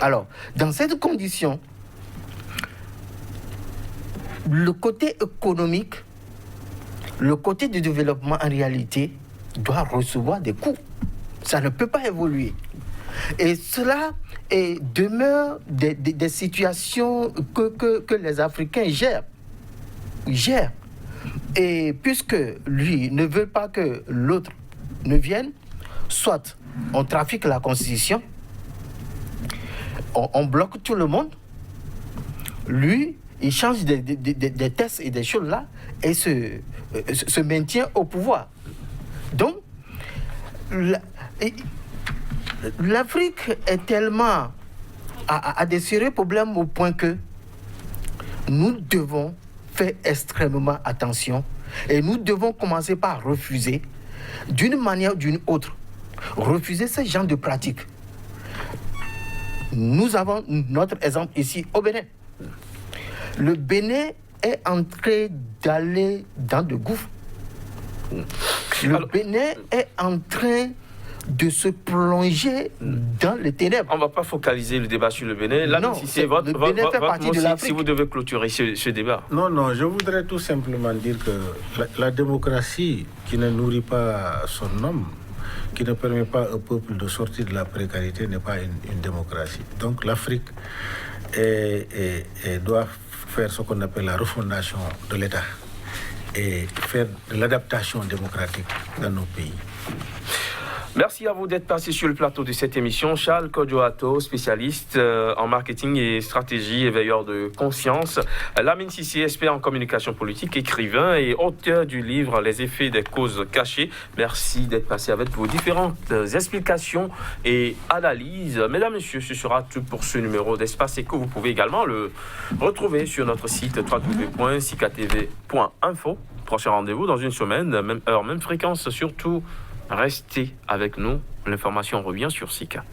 Alors, dans cette condition, le côté économique, le côté du développement en réalité doit recevoir des coûts. Ça ne peut pas évoluer. Et cela demeure des situations que les Africains gèrent. Et puisque lui ne veut pas que l'autre ne vienne, soit on trafique la Constitution, on bloque tout le monde, lui, il change des tests et des choses là et se maintient au pouvoir. Donc, l'Afrique est tellement à des sérieux problèmes au point que nous devons faire extrêmement attention et nous devons commencer par refuser, d'une manière ou d'une autre, refuser ce genre de pratiques. Nous avons notre exemple ici au Bénin. Le Bénin est en train d'aller dans le gouffre. Le Bénin est en train de se plonger dans les ténèbres. On ne va pas focaliser le débat sur le Bénin. Là, non, si c'est votre mot, si vous devez clôturer ce débat. Non, je voudrais tout simplement dire que la démocratie qui ne nourrit pas son homme, qui ne permet pas au peuple de sortir de la précarité, n'est pas une démocratie. Donc l'Afrique doit faire ce qu'on appelle la refondation de l'État et faire de l'adaptation démocratique dans nos pays. Merci à vous d'être passé sur le plateau de cette émission. Charles Kodjoato, spécialiste en marketing et stratégie, éveilleur de conscience. Lamine Cissé, expert en communication politique, écrivain et auteur du livre Les effets des causes cachées. Merci d'être passé avec vos différentes explications et analyses. Mesdames, Messieurs, ce sera tout pour ce numéro d'Espace Éco. Vous pouvez également le retrouver sur notre site www.sikatv.info. Prochain rendez-vous dans une semaine, même heure, même fréquence, surtout. Restez avec nous, l'information revient sur Sika.